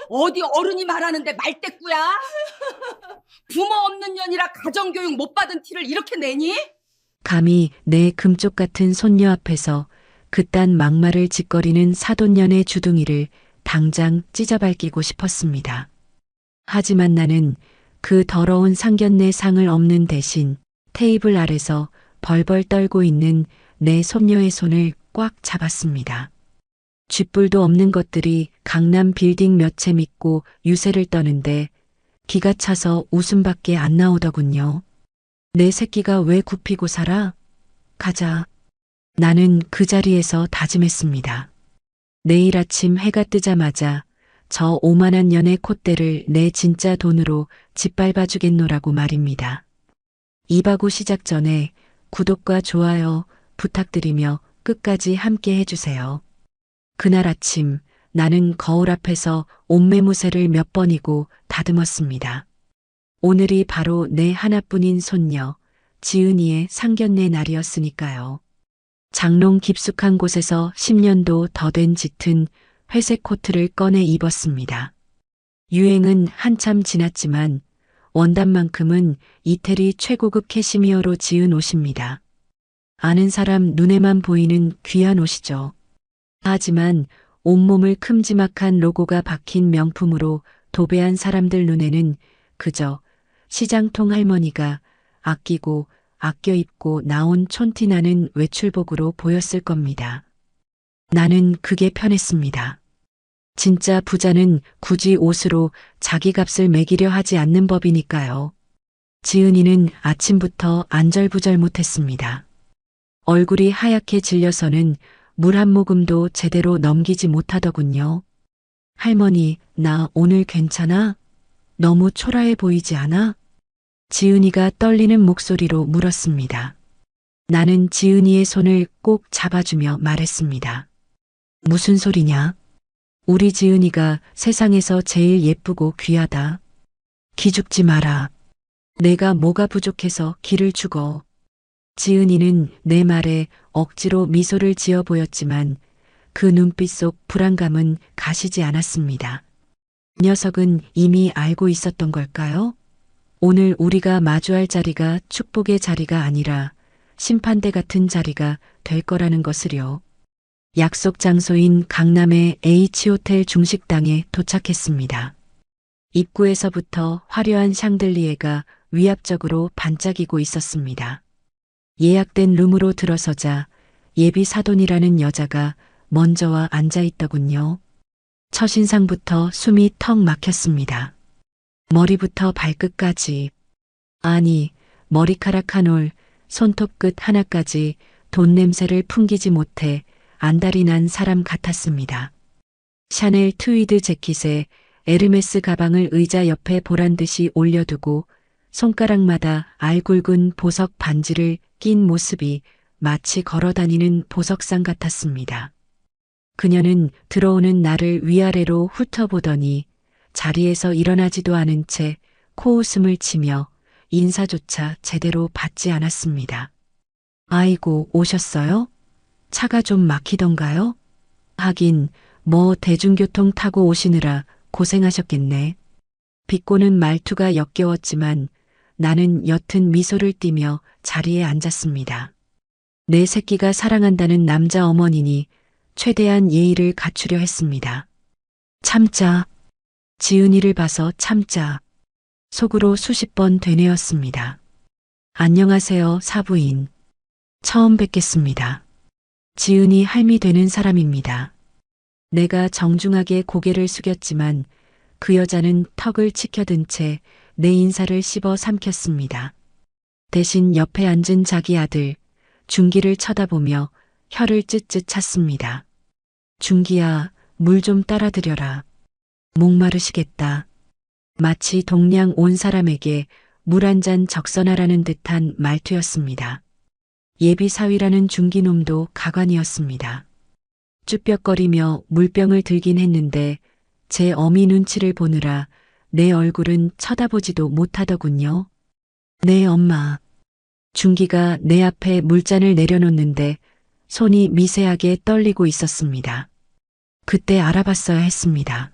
어디 어른이 말하는데 말대꾸야? 부모 없는 년이라 가정교육 못 받은 티를 이렇게 내니? 감히 내 금쪽 같은 손녀 앞에서 그딴 막말을 짓거리는 사돈년의 주둥이를 당장 찢어밟기고 싶었습니다. 하지만 나는 그 더러운 상견례 상을 엎는 대신 테이블 아래서 벌벌 떨고 있는 내 손녀의 손을 꽉 잡았습니다. 쥐뿔도 없는 것들이 강남 빌딩 몇 채 믿고 유세를 떠는데 기가 차서 웃음밖에 안 나오더군요. 내 새끼가 왜 굽히고 살아? 가자. 나는 그 자리에서 다짐했습니다. 내일 아침 해가 뜨자마자 저 오만한 년의 콧대를 내 진짜 돈으로 짓밟아 주겠노라고 말입니다. 이바구 시작 전에 구독과 좋아요 부탁드리며 끝까지 함께 해주세요. 그날 아침 나는 거울 앞에서 옷매무새를 몇 번이고 다듬었습니다. 오늘이 바로 내 하나뿐인 손녀 지은이의 상견례 날이었으니까요. 장롱 깊숙한 곳에서 10년도 더 된 짙은 회색 코트를 꺼내 입었습니다. 유행은 한참 지났지만 원단만큼은 이태리 최고급 캐시미어로 지은 옷입니다. 아는 사람 눈에만 보이는 귀한 옷이죠. 하지만 온몸을 큼지막한 로고가 박힌 명품으로 도배한 사람들 눈에는 그저 시장통 할머니가 아끼고 아껴 입고 나온 촌티나는 외출복으로 보였을 겁니다. 나는 그게 편했습니다. 진짜 부자는 굳이 옷으로 자기 값을 매기려 하지 않는 법이니까요. 지은이는 아침부터 안절부절 못했습니다. 얼굴이 하얗게 질려서는 물 한 모금도 제대로 넘기지 못하더군요. 할머니, 나 오늘 괜찮아? 너무 초라해 보이지 않아? 지은이가 떨리는 목소리로 물었습니다. 나는 지은이의 손을 꼭 잡아주며 말했습니다. 무슨 소리냐? 우리 지은이가 세상에서 제일 예쁘고 귀하다. 기죽지 마라. 내가 뭐가 부족해서 기를 죽어. 지은이는 내 말에 억지로 미소를 지어 보였지만 그 눈빛 속 불안감은 가시지 않았습니다. 녀석은 이미 알고 있었던 걸까요? 오늘 우리가 마주할 자리가 축복의 자리가 아니라 심판대 같은 자리가 될 거라는 것을요. 약속 장소인 강남의 H호텔 중식당에 도착했습니다. 입구에서부터 화려한 샹들리에가 위압적으로 반짝이고 있었습니다. 예약된 룸으로 들어서자 예비 사돈이라는 여자가 먼저 와 앉아 있더군요. 첫인상부터 숨이 턱 막혔습니다. 머리부터 발끝까지. 아니, 머리카락 한 올, 손톱 끝 하나까지 돈 냄새를 풍기지 못해 안달이 난 사람 같았습니다. 샤넬 트위드 재킷에 에르메스 가방을 의자 옆에 보란듯이 올려두고 손가락마다 알 굵은 보석 반지를 낀 모습이 마치 걸어다니는 보석상 같았습니다. 그녀는 들어오는 나를 위아래로 훑어보더니 자리에서 일어나지도 않은 채 코웃음을 치며 인사조차 제대로 받지 않았습니다. 아이고, 오셨어요? 차가 좀 막히던가요? 하긴 뭐 대중교통 타고 오시느라 고생하셨겠네. 비꼬는 말투가 역겨웠지만 나는 옅은 미소를 띠며 자리에 앉았습니다. 내 새끼가 사랑한다는 남자 어머니니 최대한 예의를 갖추려 했습니다. 참자. 지은이를 봐서 참자. 속으로 수십 번 되뇌었습니다. 안녕하세요, 사부인. 처음 뵙겠습니다. 지은이 할미 되는 사람입니다. 내가 정중하게 고개를 숙였지만 그 여자는 턱을 치켜든 채 내 인사를 씹어 삼켰습니다. 대신 옆에 앉은 자기 아들 준기를 쳐다보며 혀를 쯧쯧 찼습니다. 준기야, 물 좀 따라드려라. 목마르시겠다. 마치 동양 온 사람에게 물 한 잔 적선하라는 듯한 말투였습니다. 예비 사위라는 준기놈도 가관이었습니다. 쭈뼛거리며 물병을 들긴 했는데 제 어미 눈치를 보느라 내 얼굴은 쳐다보지도 못하더군요. 네, 엄마. 준기가 내 앞에 물잔을 내려놓는데 손이 미세하게 떨리고 있었습니다. 그때 알아봤어야 했습니다.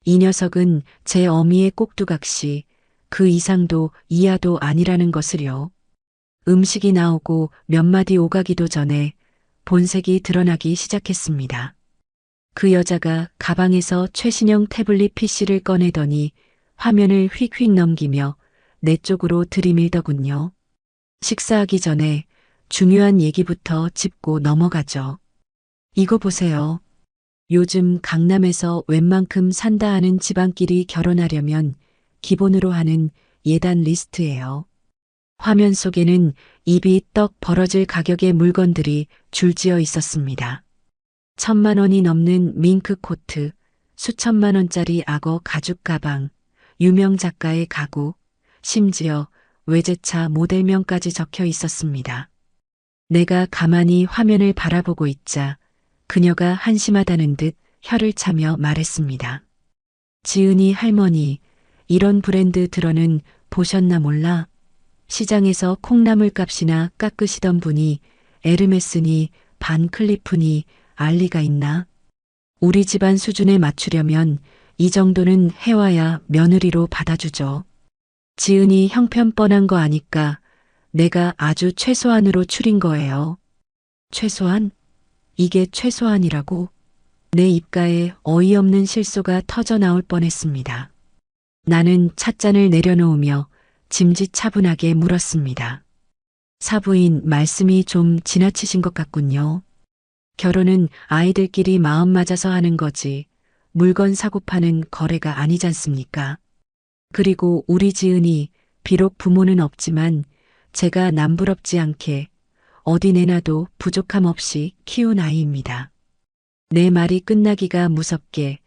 이 녀석은 제 어미의 꼭두각시, 그 이상도 이하도 아니라는 것을요. 음식이 나오고 몇 마디 오가기도 전에 본색이 드러나기 시작했습니다. 그 여자가 가방에서 최신형 태블릿 PC를 꺼내더니 화면을 휙휙 넘기며 내 쪽으로 들이밀더군요. 식사하기 전에 중요한 얘기부터 짚고 넘어가죠. 이거 보세요. 요즘 강남에서 웬만큼 산다 하는 집안끼리 결혼하려면 기본으로 하는 예단 리스트예요. 화면 속에는 입이 떡 벌어질 가격의 물건들이 줄지어 있었습니다. 1,000만 원이 넘는 밍크 코트, 수천만 원짜리 악어 가죽 가방, 유명 작가의 가구, 심지어 외제차 모델명까지 적혀 있었습니다. 내가 가만히 화면을 바라보고 있자 그녀가 한심하다는 듯 혀를 차며 말했습니다. 지은이 할머니, 이런 브랜드 들어는 보셨나 몰라? 시장에서 콩나물 값이나 깎으시던 분이 에르메스니 반클리프니 알리가 있나? 우리 집안 수준에 맞추려면 이 정도는 해와야 며느리로 받아주죠. 지은이 형편 뻔한 거 아니까 내가 아주 최소한으로 추린 거예요. 최소한? 이게 최소한이라고? 내 입가에 어이없는 실소가 터져 나올 뻔했습니다. 나는 찻잔을 내려놓으며 짐짓차분하게 물었습니다. 사부인 말씀이 좀 지나치신 것 같군요. 결혼은 아이들끼리 마음 맞아서 하는 거지 물건 사고 파는 거래가 아니잖습니까? 그리고 우리 지은이 비록 부모는 없지만 제가 남부럽지 않게 어디 내놔도 부족함 없이 키운 아이입니다. 내 말이 끝나기가 무섭게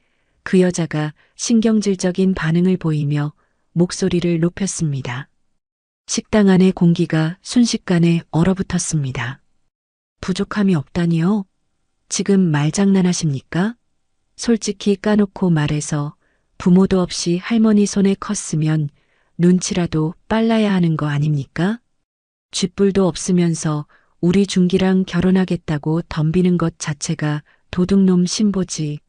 그 여자가 신경질적인 반응을 보이며 목소리를 높였습니다. 식당 안의 공기가 순식간에 얼어붙었습니다. 부족함이 없다니요? 지금 말장난하십니까? 솔직히 까놓고 말해서 부모도 없이 할머니 손에 컸으면 눈치라도 빨라야 하는 거 아닙니까? 쥐뿔도 없으면서 우리 준기랑 결혼하겠다고 덤비는 것 자체가 도둑놈 신보지.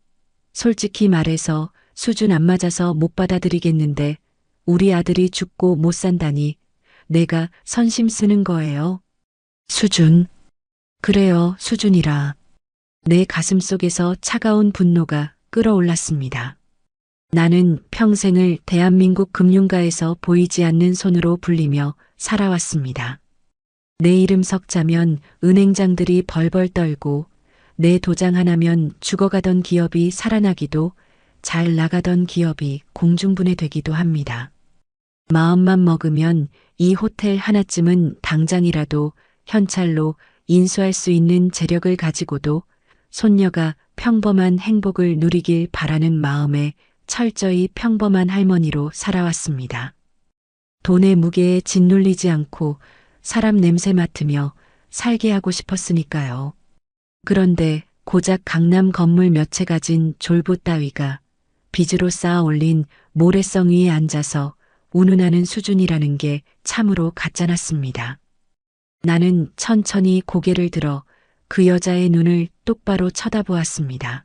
솔직히 말해서 수준 안 맞아서 못 받아들이겠는데 우리 아들이 죽고 못 산다니 내가 선심 쓰는 거예요. 수준. 그래요, 수준이라. 내 가슴 속에서 차가운 분노가 끌어올랐습니다. 나는 평생을 대한민국 금융가에서 보이지 않는 손으로 불리며 살아왔습니다. 내 이름 석자면 은행장들이 벌벌 떨고 내 도장 하나면 죽어가던 기업이 살아나기도 잘 나가던 기업이 공중분해되기도 합니다. 마음만 먹으면 이 호텔 하나쯤은 당장이라도 현찰로 인수할 수 있는 재력을 가지고도 손녀가 평범한 행복을 누리길 바라는 마음에 철저히 평범한 할머니로 살아왔습니다. 돈의 무게에 짓눌리지 않고 사람 냄새 맡으며 살게 하고 싶었으니까요. 그런데 고작 강남 건물 몇 채 가진 졸부 따위가 빚으로 쌓아 올린 모래성 위에 앉아서 운운하는 수준이라는 게 참으로 가짜났습니다. 나는 천천히 고개를 들어 그 여자의 눈을 똑바로 쳐다보았습니다.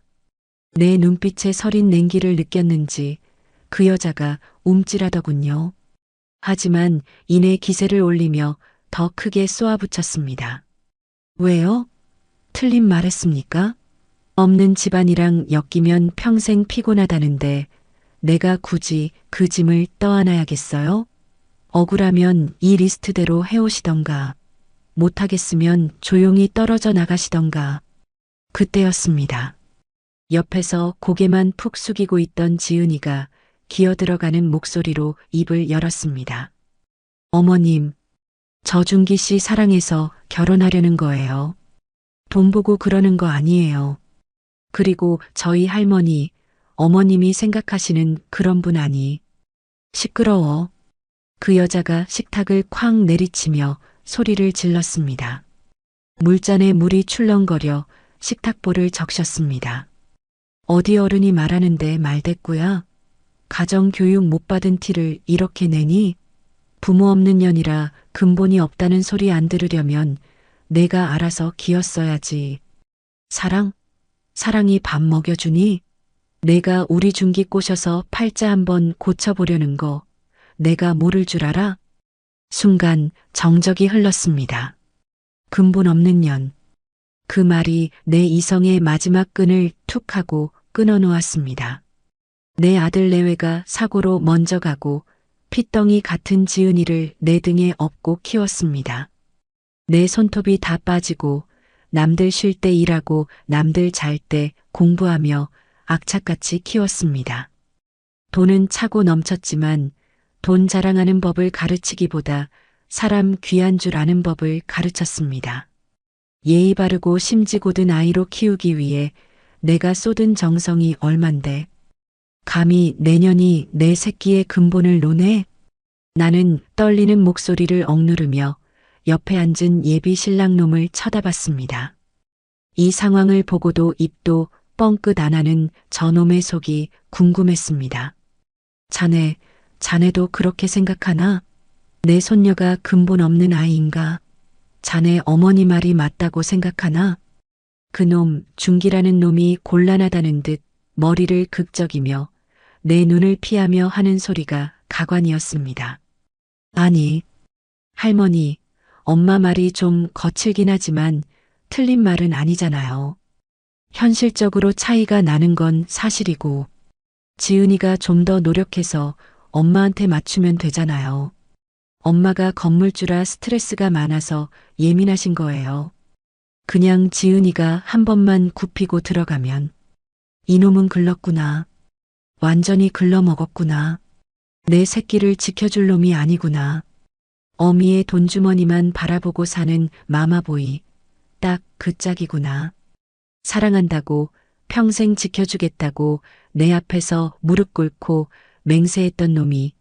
내 눈빛에 서린 냉기를 느꼈는지 그 여자가 움찔하더군요. 하지만 이내 기세를 올리며 더 크게 쏘아붙였습니다. 왜요? 틀린 말했습니까? 없는 집안이랑 엮이면 평생 피곤하다는데 내가 굳이 그 짐을 떠안아야겠어요? 억울하면 이 리스트대로 해오시던가 못하겠으면 조용히 떨어져 나가시던가. 그때였습니다. 옆에서 고개만 푹 숙이고 있던 지은이가 기어들어가는 목소리로 입을 열었습니다. 어머님, 저 준기 씨 사랑해서 결혼하려는 거예요. 돈 보고 그러는 거 아니에요. 그리고 저희 할머니, 어머님이 생각하시는 그런 분 아니. 시끄러워. 그 여자가 식탁을 쾅 내리치며 소리를 질렀습니다. 물잔에 물이 출렁거려 식탁볼을 적셨습니다. 어디 어른이 말하는데 말대꾸야? 가정교육 못 받은 티를 이렇게 내니? 부모 없는 년이라 근본이 없다는 소리 안 들으려면 내가 알아서 기었어야지. 사랑? 사랑이 밥 먹여주니? 내가 우리 중기 꼬셔서 팔자 한번 고쳐보려는 거 내가 모를 줄 알아? 순간 정적이 흘렀습니다. 근본 없는 년. 그 말이 내 이성의 마지막 끈을 툭 하고 끊어놓았습니다. 내 아들 내외가 사고로 먼저 가고 핏덩이 같은 지은이를 내 등에 업고 키웠습니다. 내 손톱이 다 빠지고 남들 쉴 때 일하고 남들 잘 때 공부하며 악착같이 키웠습니다. 돈은 차고 넘쳤지만 돈 자랑하는 법을 가르치기보다 사람 귀한 줄 아는 법을 가르쳤습니다. 예의 바르고 심지 고든 아이로 키우기 위해 내가 쏟은 정성이 얼만데 감히 내년이 내 새끼의 근본을 논해? 나는 떨리는 목소리를 억누르며 옆에 앉은 예비 신랑놈을 쳐다봤습니다. 이 상황을 보고도 입도 뻥끗 안 하는 저놈의 속이 궁금했습니다. 자네도 그렇게 생각하나? 내 손녀가 근본 없는 아이인가? 자네 어머니 말이 맞다고 생각하나? 그놈 중기라는 놈이 곤란하다는 듯 머리를 극적이며 내 눈을 피하며 하는 소리가 가관이었습니다. 아니, 할머니, 엄마 말이 좀 거칠긴 하지만 틀린 말은 아니잖아요. 현실적으로 차이가 나는 건 사실이고 지은이가 좀 더 노력해서 엄마한테 맞추면 되잖아요. 엄마가 건물주라 스트레스가 많아서 예민하신 거예요. 그냥 지은이가 한 번만 굽히고 들어가면 이놈은 글렀구나. 완전히 글러먹었구나. 내 새끼를 지켜줄 놈이 아니구나. 어미의 돈주머니만 바라보고 사는 마마보이. 딱 그 짝이구나. 사랑한다고 평생 지켜주겠다고 내 앞에서 무릎 꿇고 맹세했던 놈이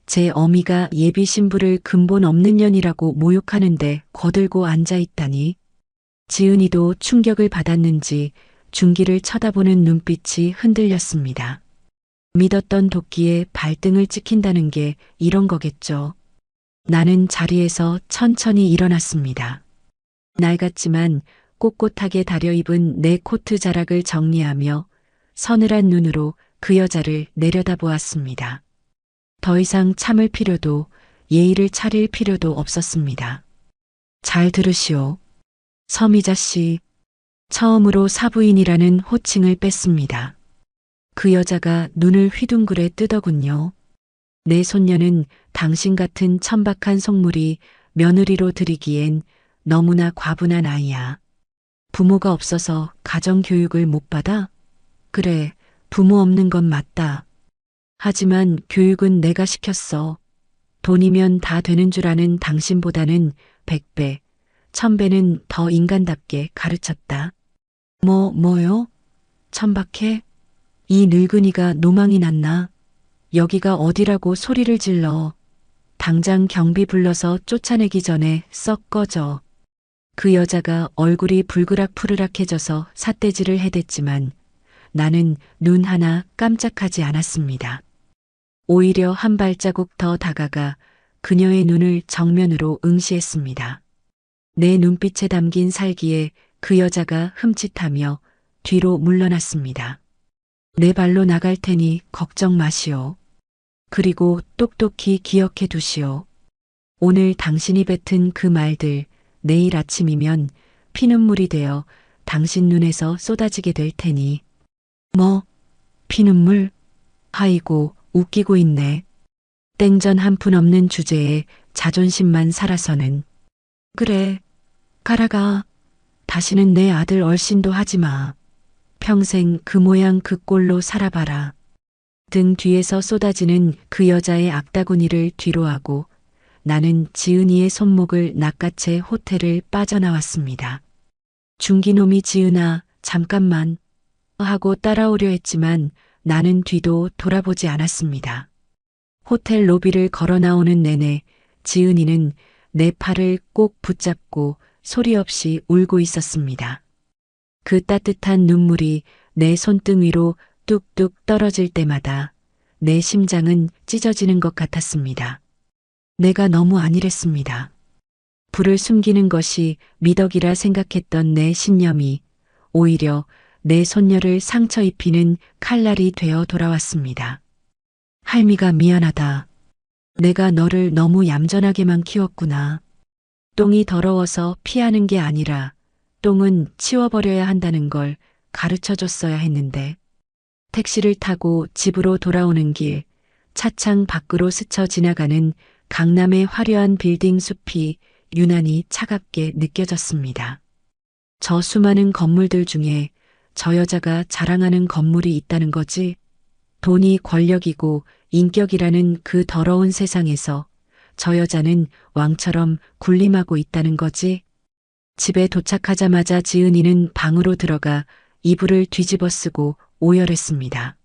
제 어미가 예비 신부를 근본 없는 년이라고 모욕하는데 거들고 앉아있다니. 지은이도 충격을 받았는지 중기를 쳐다보는 눈빛이 흔들렸습니다. 믿었던 도끼에 발등을 찍힌다는 게 이런 거겠죠. 나는 자리에서 천천히 일어났습니다. 낡았지만 꼿꼿하게 다려입은 내 코트 자락을 정리하며 서늘한 눈으로 그 여자를 내려다보았습니다. 더 이상 참을 필요도 예의를 차릴 필요도 없었습니다. 잘 들으시오. 서미자 씨, 처음으로 사부인이라는 호칭을 뺐습니다. 그 여자가 눈을 휘둥그레 뜨더군요. 내 손녀는 당신 같은 천박한 속물이 며느리로 들이기엔 너무나 과분한 아이야. 부모가 없어서 가정교육을 못 받아? 그래, 부모 없는 건 맞다. 하지만 교육은 내가 시켰어. 돈이면 다 되는 줄 아는 당신보다는 100배, 1000배는 더 인간답게 가르쳤다. 뭐요? 천박해? 이 늙은이가 노망이 났나? 여기가 어디라고 소리를 질러. 당장 경비 불러서 쫓아내기 전에 썩 꺼져. 그 여자가 얼굴이 불그락푸르락해져서 삿대질을 해댔지만 나는 눈 하나 깜짝하지 않았습니다. 오히려 한 발자국 더 다가가 그녀의 눈을 정면으로 응시했습니다. 내 눈빛에 담긴 살기에 그 여자가 흠칫하며 뒤로 물러났습니다. 내 발로 나갈 테니 걱정 마시오. 그리고 똑똑히 기억해 두시오. 오늘 당신이 뱉은 그 말들 내일 아침이면 피눈물이 되어 당신 눈에서 쏟아지게 될 테니. 뭐? 피눈물? 아이고, 웃기고 있네. 땡전 한 푼 없는 주제에 자존심만 살아서는. 그래, 가라가. 다시는 내 아들 얼씬도 하지 마. 평생 그 모양 그 꼴로 살아봐라. 등 뒤에서 쏟아지는 그 여자의 악다구니를 뒤로하고 나는 지은이의 손목을 낚아채 호텔을 빠져나왔습니다. 중기놈이 지은아, 잠깐만 하고 따라오려 했지만 나는 뒤도 돌아보지 않았습니다. 호텔 로비를 걸어 나오는 내내 지은이는 내 팔을 꼭 붙잡고 소리 없이 울고 있었습니다. 그 따뜻한 눈물이 내 손등 위로 뚝뚝 떨어질 때마다 내 심장은 찢어지는 것 같았습니다. 내가 너무 안일했습니다. 불을 숨기는 것이 미덕이라 생각했던 내 신념이 오히려 내 손녀를 상처 입히는 칼날이 되어 돌아왔습니다. 할미가 미안하다. 내가 너를 너무 얌전하게만 키웠구나. 똥이 더러워서 피하는 게 아니라 똥은 치워버려야 한다는 걸 가르쳐 줬어야 했는데. 택시를 타고 집으로 돌아오는 길, 차창 밖으로 스쳐 지나가는 강남의 화려한 빌딩 숲이 유난히 차갑게 느껴졌습니다. 저 수많은 건물들 중에 저 여자가 자랑하는 건물이 있다는 거지. 돈이 권력이고 인격이라는 그 더러운 세상에서 저 여자는 왕처럼 군림하고 있다는 거지. 집에 도착하자마자 지은이는 방으로 들어가 이불을 뒤집어 쓰고 오열했습니다.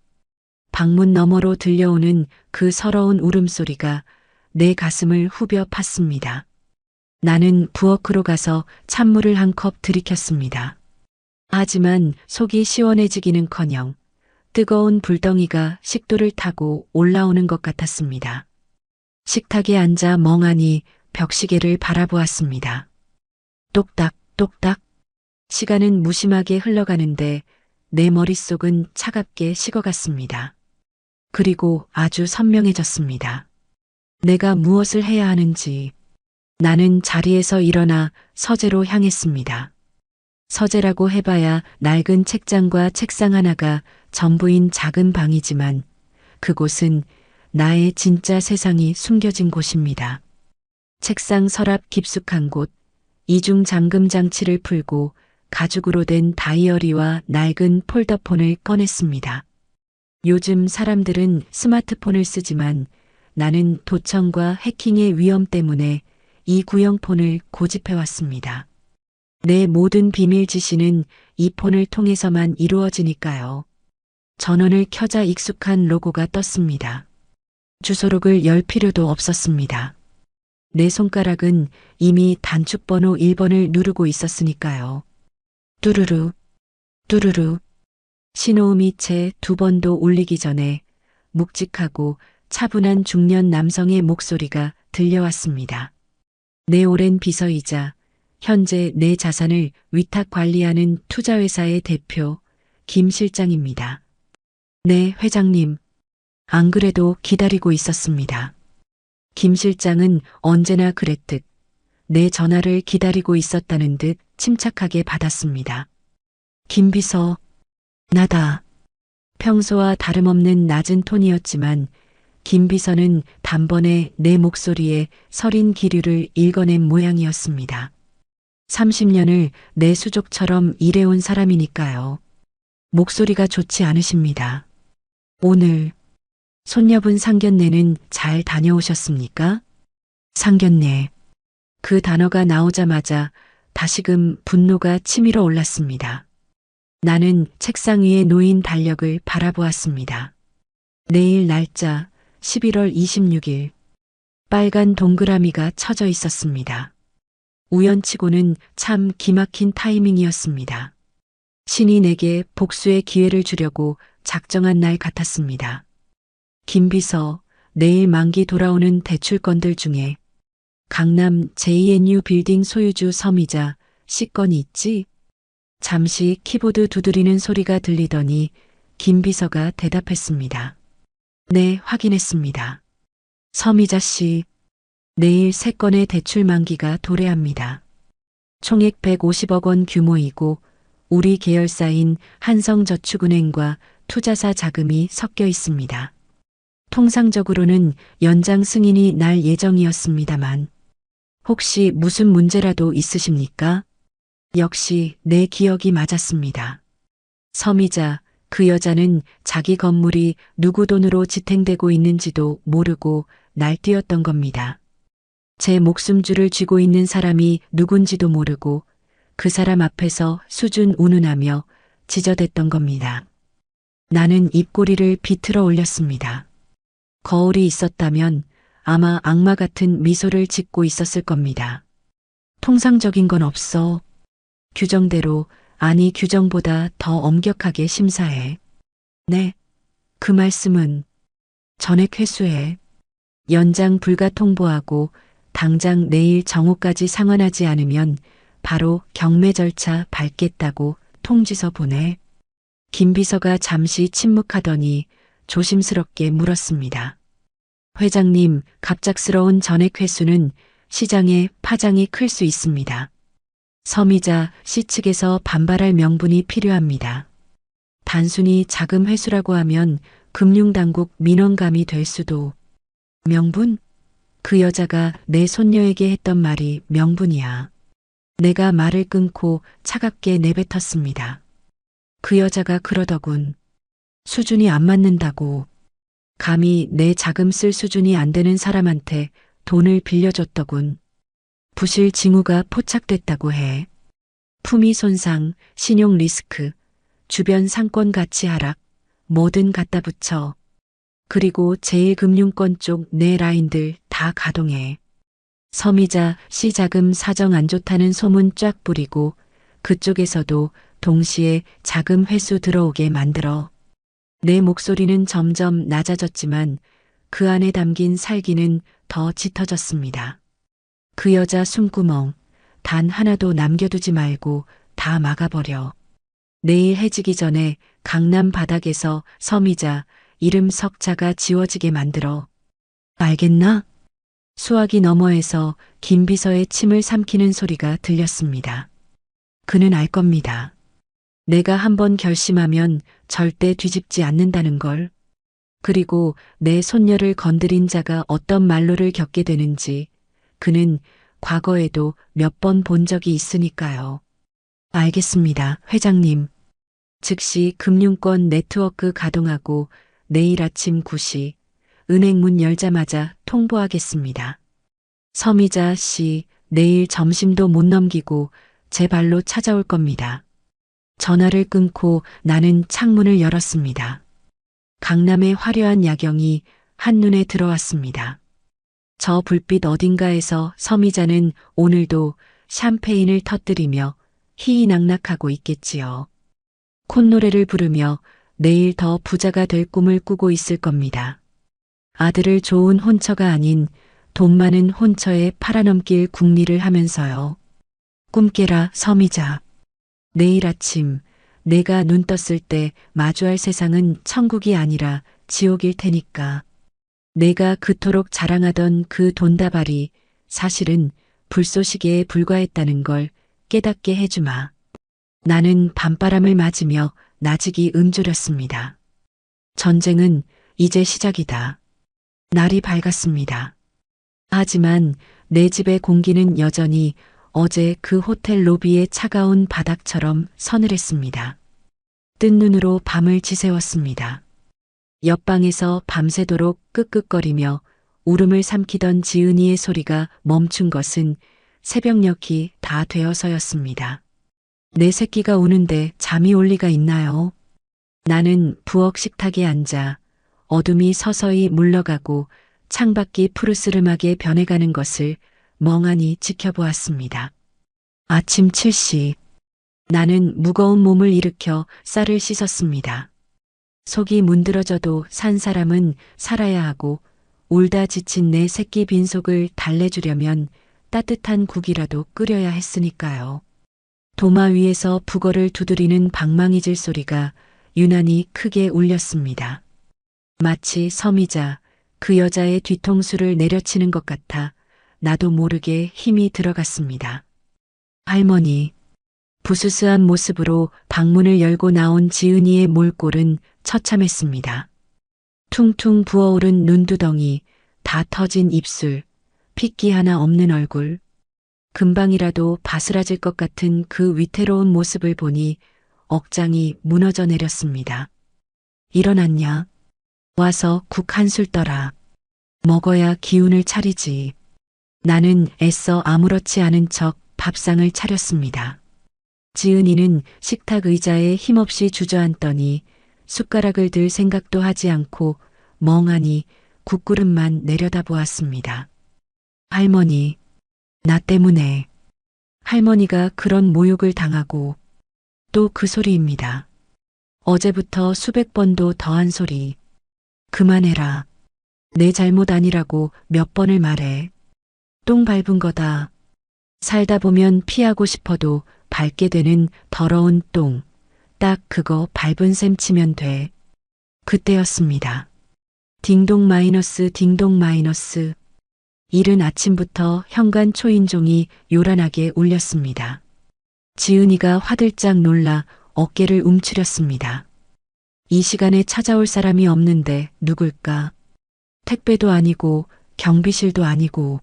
방문 너머로 들려오는 그 서러운 울음소리가 내 가슴을 후벼 팠습니다. 나는 부엌으로 가서 찬물을 한 컵 들이켰습니다. 하지만 속이 시원해지기는커녕 뜨거운 불덩이가 식도를 타고 올라오는 것 같았습니다. 식탁에 앉아 멍하니 벽시계를 바라보았습니다. 똑딱 똑딱. 시간은 무심하게 흘러가는데 내 머릿속은 차갑게 식어갔습니다. 그리고 아주 선명해졌습니다. 내가 무엇을 해야 하는지. 나는 자리에서 일어나 서재로 향했습니다. 서재라고 해봐야 낡은 책장과 책상 하나가 전부인 작은 방이지만 그곳은 나의 진짜 세상이 숨겨진 곳입니다. 책상 서랍 깊숙한 곳, 이중 잠금 장치를 풀고 가죽으로 된 다이어리와 낡은 폴더폰을 꺼냈습니다. 요즘 사람들은 스마트폰을 쓰지만 나는 도청과 해킹의 위험 때문에 이 구형폰을 고집해왔습니다. 내 모든 비밀 지시는 이 폰을 통해서만 이루어지니까요. 전원을 켜자 익숙한 로고가 떴습니다. 주소록을 열 필요도 없었습니다. 내 손가락은 이미 단축번호 1번을 누르고 있었으니까요. 뚜루루, 뚜루루. 신호음이 채 2번도 울리기 전에 묵직하고 차분한 중년 남성의 목소리가 들려왔습니다. 내 오랜 비서이자 현재 내 자산을 위탁 관리하는 투자회사의 대표 김 실장입니다. 네, 회장님. 안 그래도 기다리고 있었습니다. 김 실장은 언제나 그랬듯 내 전화를 기다리고 있었다는 듯 침착하게 받았습니다. 김 비서, 나다. 평소와 다름없는 낮은 톤이었지만 김 비서는 단번에 내 목소리에 서린 기류를 읽어낸 모양이었습니다. 30년을 내 수족처럼 일해온 사람이니까요. 목소리가 좋지 않으십니다. 오늘 손녀분 상견례는 잘 다녀오셨습니까? 상견례. 그 단어가 나오자마자 다시금 분노가 치밀어 올랐습니다. 나는 책상 위에 놓인 달력을 바라보았습니다. 내일 날짜 11월 26일. 빨간 동그라미가 쳐져 있었습니다. 우연치고는 참 기막힌 타이밍이었습니다. 신이 내게 복수의 기회를 주려고 작정한 날 같았습니다. 김 비서, 내일 만기 돌아오는 대출건들 중에 강남 JNU 빌딩 소유주 섬이자 C건이 있지? 잠시 키보드 두드리는 소리가 들리더니 김 비서가 대답했습니다. 네, 확인했습니다. 섬이자 씨, 내일 3건의 대출 만기가 도래합니다. 총액 150억 원 규모이고 우리 계열사인 한성저축은행과 투자사 자금이 섞여 있습니다. 통상적으로는 연장 승인이 날 예정이었습니다만 혹시 무슨 문제라도 있으십니까? 역시 내 기억이 맞았습니다. 섬이자 그 여자는 자기 건물이 누구 돈으로 지탱되고 있는지도 모르고 날뛰었던 겁니다. 제 목숨줄을 쥐고 있는 사람이 누군지도 모르고 그 사람 앞에서 수준 운운하며 지저댔던 겁니다. 나는 입꼬리를 비틀어 올렸습니다. 거울이 있었다면 아마 악마 같은 미소를 짓고 있었을 겁니다. 통상적인 건 없어. 규정대로, 아니 규정보다 더 엄격하게 심사해. 네, 그 말씀은 전액 회수해. 연장 불가 통보하고 당장 내일 정오까지 상환하지 않으면 바로 경매 절차 밟겠다고 통지서 보내. 김 비서가 잠시 침묵하더니 조심스럽게 물었습니다. 회장님, 갑작스러운 전액 회수는 시장에 파장이 클 수 있습니다. 서미자 씨 측에서 반발할 명분이 필요합니다. 단순히 자금 회수라고 하면 금융당국 민원감이 될 수도. 명분? 그 여자가 내 손녀에게 했던 말이 명분이야. 내가 말을 끊고 차갑게 내뱉었습니다. 그 여자가 그러더군. 수준이 안 맞는다고. 감히 내 자금 쓸 수준이 안 되는 사람한테 돈을 빌려줬더군. 부실 징후가 포착됐다고 해. 품위 손상, 신용 리스크, 주변 상권 가치 하락, 뭐든 갖다 붙여. 그리고 제1금융권 쪽 내 라인들 다 가동해. 서미자 씨 자금 사정 안 좋다는 소문 쫙 뿌리고 그쪽에서도 동시에 자금 회수 들어오게 만들어. 내 목소리는 점점 낮아졌지만 그 안에 담긴 살기는 더 짙어졌습니다. 그 여자 숨구멍 단 하나도 남겨두지 말고 다 막아버려. 내일 해지기 전에 강남 바닥에서 서미자 이름 석자가 지워지게 만들어. 알겠나? 수화기 너머에서 김 비서의 침을 삼키는 소리가 들렸습니다. 그는 알 겁니다. 내가 한번 결심하면 절대 뒤집지 않는다는 걸. 그리고 내 손녀를 건드린 자가 어떤 말로를 겪게 되는지 그는 과거에도 몇 번 본 적이 있으니까요. 알겠습니다, 회장님. 즉시 금융권 네트워크 가동하고 내일 아침 9시 은행 문 열자마자 통보하겠습니다. 서미자 씨 내일 점심도 못 넘기고 제 발로 찾아올 겁니다. 전화를 끊고 나는 창문을 열었습니다. 강남의 화려한 야경이 한눈에 들어왔습니다. 저 불빛 어딘가에서 서미자는 오늘도 샴페인을 터뜨리며 희희낙낙하고 있겠지요. 콧노래를 부르며 내일 더 부자가 될 꿈을 꾸고 있을 겁니다. 아들을 좋은 혼처가 아닌 돈 많은 혼처에 팔아넘길 궁리를 하면서요. 꿈 깨라 서미자. 내일 아침 내가 눈 떴을 때 마주할 세상은 천국이 아니라 지옥일 테니까. 내가 그토록 자랑하던 그 돈다발이 사실은 불쏘시개에 불과했다는 걸 깨닫게 해주마. 나는 밤바람을 맞으며 나직이 음조렸습니다. 전쟁은 이제 시작이다. 날이 밝았습니다. 하지만 내 집의 공기는 여전히 어제 그 호텔 로비의 차가운 바닥처럼 서늘했습니다. 뜬 눈으로 밤을 지새웠습니다. 옆방에서 밤새도록 끄끄거리며 울음을 삼키던 지은이의 소리가 멈춘 것은 새벽녘이 다 되어서였습니다. 내 새끼가 우는데 잠이 올 리가 있나요? 나는 부엌 식탁에 앉아 어둠이 서서히 물러가고 창밖이 푸르스름하게 변해가는 것을 멍하니 지켜보았습니다. 아침 7시. 나는 무거운 몸을 일으켜 쌀을 씻었습니다. 속이 문드러져도 산 사람은 살아야 하고 울다 지친 내 새끼 빈속을 달래주려면 따뜻한 국이라도 끓여야 했으니까요. 도마 위에서 북어를 두드리는 방망이질 소리가 유난히 크게 울렸습니다. 마치 서미자 그 여자의 뒤통수를 내려치는 것 같아 나도 모르게 힘이 들어갔습니다. 할머니. 부스스한 모습으로 방문을 열고 나온 지은이의 몰골은 처참했습니다. 퉁퉁 부어오른 눈두덩이, 다 터진 입술, 핏기 하나 없는 얼굴. 금방이라도 바스라질 것 같은 그 위태로운 모습을 보니 억장이 무너져 내렸습니다. 일어났냐? 와서 국 한술 떠라. 먹어야 기운을 차리지. 나는 애써 아무렇지 않은 척 밥상을 차렸습니다. 지은이는 식탁 의자에 힘없이 주저앉더니 숟가락을 들 생각도 하지 않고 멍하니 국그릇만 내려다보았습니다. 할머니, 나 때문에. 할머니가 그런 모욕을 당하고 또 그 소리입니다. 어제부터 수백 번도 더한 소리. 그만해라. 내 잘못 아니라고 몇 번을 말해. 똥 밟은 거다. 살다 보면 피하고 싶어도 밟게 되는 더러운 똥. 딱 그거 밟은 셈 치면 돼. 그때였습니다. 딩동 마이너스 딩동 마이너스. 이른 아침부터 현관 초인종이 요란하게 울렸습니다. 지은이가 화들짝 놀라 어깨를 움츠렸습니다. 이 시간에 찾아올 사람이 없는데 누굴까? 택배도 아니고 경비실도 아니고.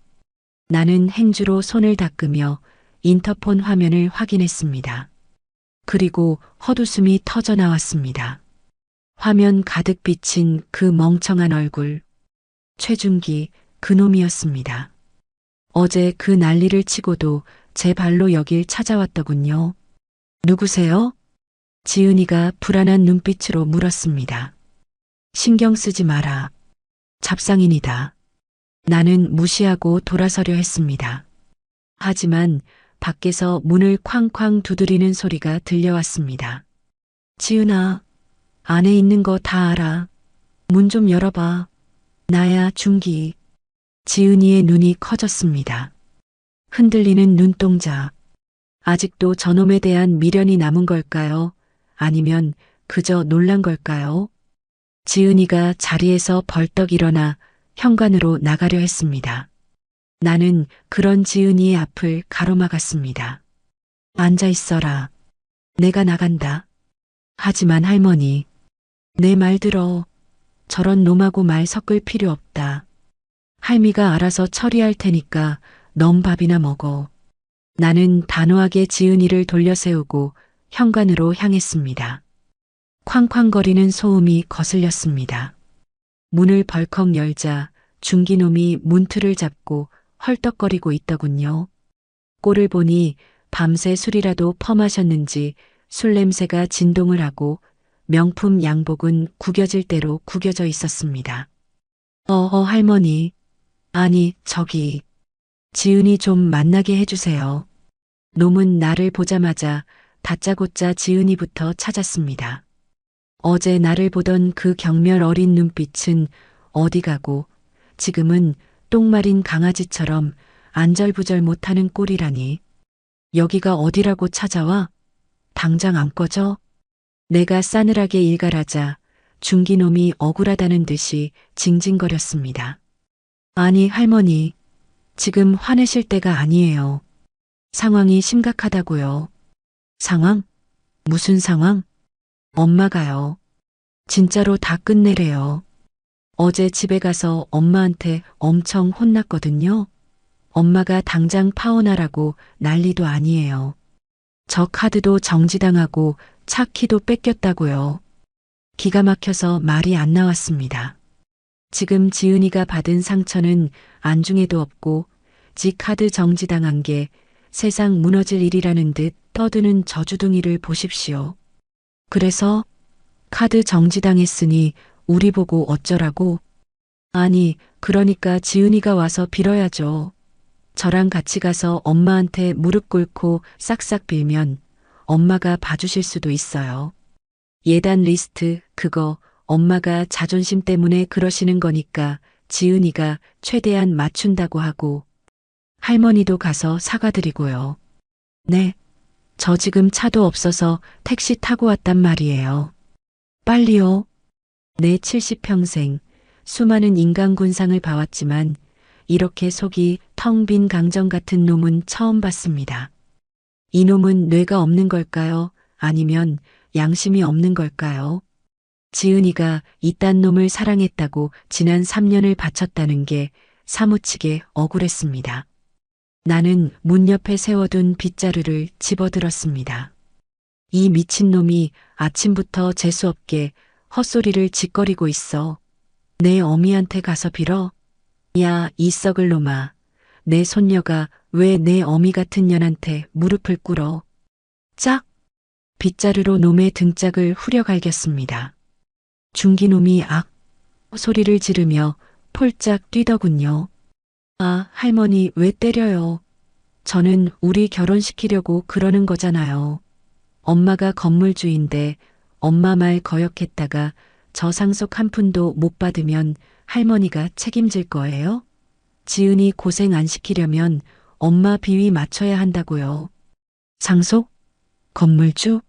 나는 행주로 손을 닦으며 인터폰 화면을 확인했습니다. 그리고 헛웃음이 터져 나왔습니다. 화면 가득 비친 그 멍청한 얼굴. 최준기, 그놈이었습니다. 어제 그 난리를 치고도 제 발로 여길 찾아왔더군요. 누구세요? 지은이가 불안한 눈빛으로 물었습니다. 신경 쓰지 마라. 잡상인이다. 나는 무시하고 돌아서려 했습니다. 하지만 밖에서 문을 쾅쾅 두드리는 소리가 들려왔습니다. 지은아, 안에 있는 거 다 알아. 문 좀 열어봐. 나야, 준기. 지은이의 눈이 커졌습니다. 흔들리는 눈동자. 아직도 저놈에 대한 미련이 남은 걸까요? 아니면 그저 놀란 걸까요? 지은이가 자리에서 벌떡 일어나 현관으로 나가려 했습니다. 나는 그런 지은이의 앞을 가로막았습니다. 앉아 있어라. 내가 나간다. 하지만 할머니, 내 말 들어. 저런 놈하고 말 섞을 필요 없다. 할미가 알아서 처리할 테니까 넌 밥이나 먹어. 나는 단호하게 지은이를 돌려 세우고 현관으로 향했습니다. 쾅쾅거리는 소음이 거슬렸습니다. 문을 벌컥 열자 준기놈이 문틀을 잡고 헐떡거리고 있더군요. 꼴을 보니 밤새 술이라도 퍼마셨는지 술 냄새가 진동을 하고 명품 양복은 구겨질 대로 구겨져 있었습니다. 할머니. 아니, 저기. 지은이 좀 만나게 해주세요. 놈은 나를 보자마자 다짜고짜 지은이부터 찾았습니다. 어제 나를 보던 그 경멸 어린 눈빛은 어디 가고 지금은 똥마린 강아지처럼 안절부절 못하는 꼴이라니. 여기가 어디라고 찾아와? 당장 안 꺼져? 내가 싸늘하게 일갈하자 준기놈이 억울하다는 듯이 징징거렸습니다. 아니, 할머니. 지금 화내실 때가 아니에요. 상황이 심각하다고요. 상황? 무슨 상황? 엄마가요. 진짜로 다 끝내래요. 어제 집에 가서 엄마한테 엄청 혼났거든요. 엄마가 당장 파혼하라고 난리도 아니에요. 저 카드도 정지당하고 차 키도 뺏겼다고요. 기가 막혀서 말이 안 나왔습니다. 지금 지은이가 받은 상처는 안중에도 없고 지 카드 정지당한 게 세상 무너질 일이라는 듯 떠드는 저주둥이를 보십시오. 그래서 카드 정지당했으니 우리 보고 어쩌라고? 아니, 그러니까 지은이가 와서 빌어야죠. 저랑 같이 가서 엄마한테 무릎 꿇고 싹싹 빌면 엄마가 봐주실 수도 있어요. 예단 리스트 그거 엄마가 자존심 때문에 그러시는 거니까 지은이가 최대한 맞춘다고 하고 할머니도 가서 사과드리고요. 네, 저 지금 차도 없어서 택시 타고 왔단 말이에요. 빨리요. 내 70평생 수많은 인간군상을 봐왔지만 이렇게 속이 텅 빈 강정 같은 놈은 처음 봤습니다. 이놈은 뇌가 없는 걸까요? 아니면 양심이 없는 걸까요? 지은이가 이딴 놈을 사랑했다고 지난 3년을 바쳤다는 게 사무치게 억울했습니다. 나는 문 옆에 세워둔 빗자루를 집어들었습니다. 이 미친놈이 아침부터 재수없게 헛소리를 짓거리고 있어. 내 어미한테 가서 빌어? 야, 이 썩을 놈아. 내 손녀가 왜 내 어미 같은 년한테 무릎을 꿇어? 짝! 빗자루로 놈의 등짝을 후려갈겼습니다. 중기놈이 악! 소리를 지르며 폴짝 뛰더군요. 아, 할머니 왜 때려요? 저는 우리 결혼시키려고 그러는 거잖아요. 엄마가 건물주인데 엄마 말 거역했다가 저 상속 한 푼도 못 받으면 할머니가 책임질 거예요? 지은이 고생 안 시키려면 엄마 비위 맞춰야 한다고요. 상속? 건물주?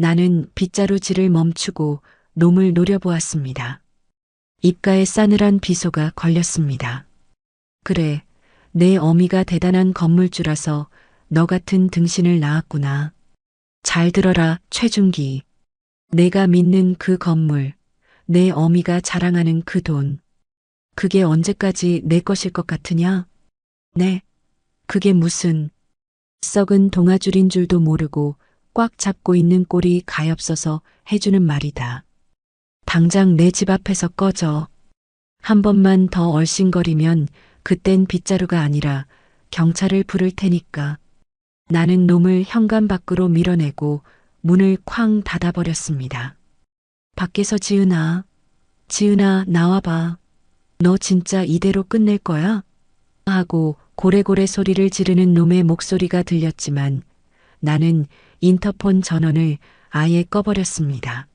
나는 빗자루질을 멈추고 놈을 노려보았습니다. 입가에 싸늘한 비소가 걸렸습니다. 그래, 내 어미가 대단한 건물주라서 너 같은 등신을 낳았구나. 잘 들어라, 최준기. 내가 믿는 그 건물, 내 어미가 자랑하는 그 돈. 그게 언제까지 내 것일 것 같으냐? 네, 그게 무슨 썩은 동아줄인 줄도 모르고 꽉 잡고 있는 꼴이 가엾어서 해주는 말이다. 당장 내 집 앞에서 꺼져. 한 번만 더 얼씬거리면 그땐 빗자루가 아니라 경찰을 부를 테니까. 나는 놈을 현관 밖으로 밀어내고 문을 쾅 닫아버렸습니다. 밖에서 지은아, 지은아 나와봐. 너 진짜 이대로 끝낼 거야? 하고 고래고래 소리를 지르는 놈의 목소리가 들렸지만 나는 인터폰 전원을 아예 꺼버렸습니다.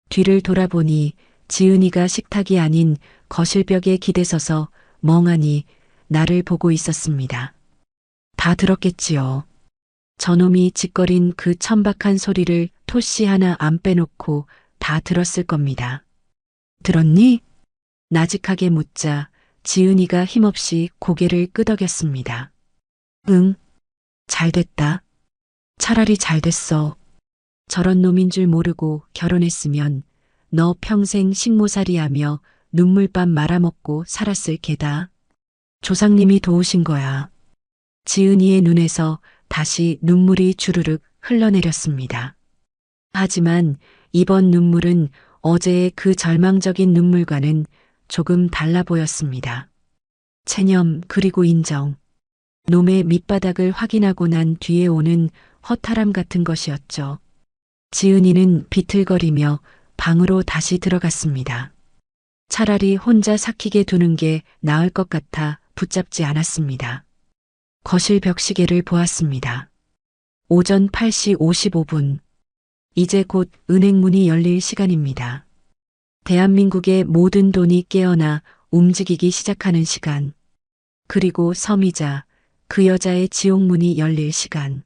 뒤를 돌아보니 지은이가 식탁이 아닌 거실벽에 기대서서 멍하니 나를 보고 있었습니다. 다 들었겠지요. 저놈이 짓거린 그 천박한 소리를 토씨 하나 안 빼놓고 다 들었을 겁니다. 들었니? 나직하게 묻자 지은이가 힘없이 고개를 끄덕였습니다. 응, 잘됐다. 차라리 잘됐어. 저런 놈인 줄 모르고 결혼했으면 너 평생 식모살이하며 눈물밥 말아먹고 살았을 게다. 조상님이 도우신 거야. 지은이의 눈에서 다시 눈물이 주르륵 흘러내렸습니다. 하지만 이번 눈물은 어제의 그 절망적인 눈물과는 조금 달라 보였습니다. 체념 그리고 인정. 놈의 밑바닥을 확인하고 난 뒤에 오는 허탈함 같은 것이었죠. 지은이는 비틀거리며 방으로 다시 들어갔습니다. 차라리 혼자 삭히게 두는 게 나을 것 같아 붙잡지 않았습니다. 거실 벽시계를 보았습니다. 오전 8시 55분. 이제 곧 은행문이 열릴 시간입니다. 대한민국의 모든 돈이 깨어나 움직이기 시작하는 시간. 그리고 섬이자 그 여자의 지옥문이 열릴 시간.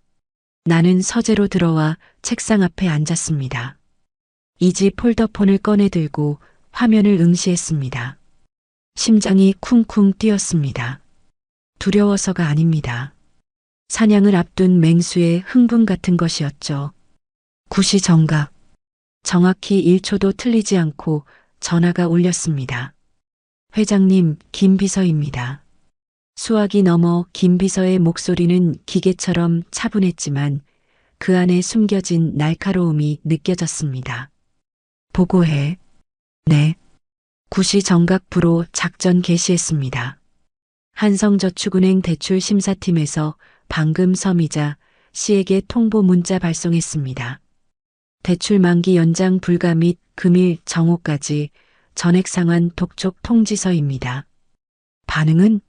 나는 서재로 들어와 책상 앞에 앉았습니다. 이지 폴더폰을 꺼내 들고 화면을 응시했습니다. 심장이 쿵쿵 뛰었습니다. 두려워서가 아닙니다. 사냥을 앞둔 맹수의 흥분 같은 것이었죠. 구시 정각. 정확히 1초도 틀리지 않고 전화가 울렸습니다. 회장님, 김 비서입니다. 수화기 넘어 김 비서의 목소리는 기계처럼 차분했지만 그 안에 숨겨진 날카로움이 느껴졌습니다. 보고해. 네. 구시 정각부로 작전 개시했습니다. 한성저축은행 대출심사팀에서 방금 서미자 씨에게 통보 문자 발송했습니다. 대출 만기 연장 불가 및 금일 정오까지 전액 상환 독촉 통지서입니다. 반응은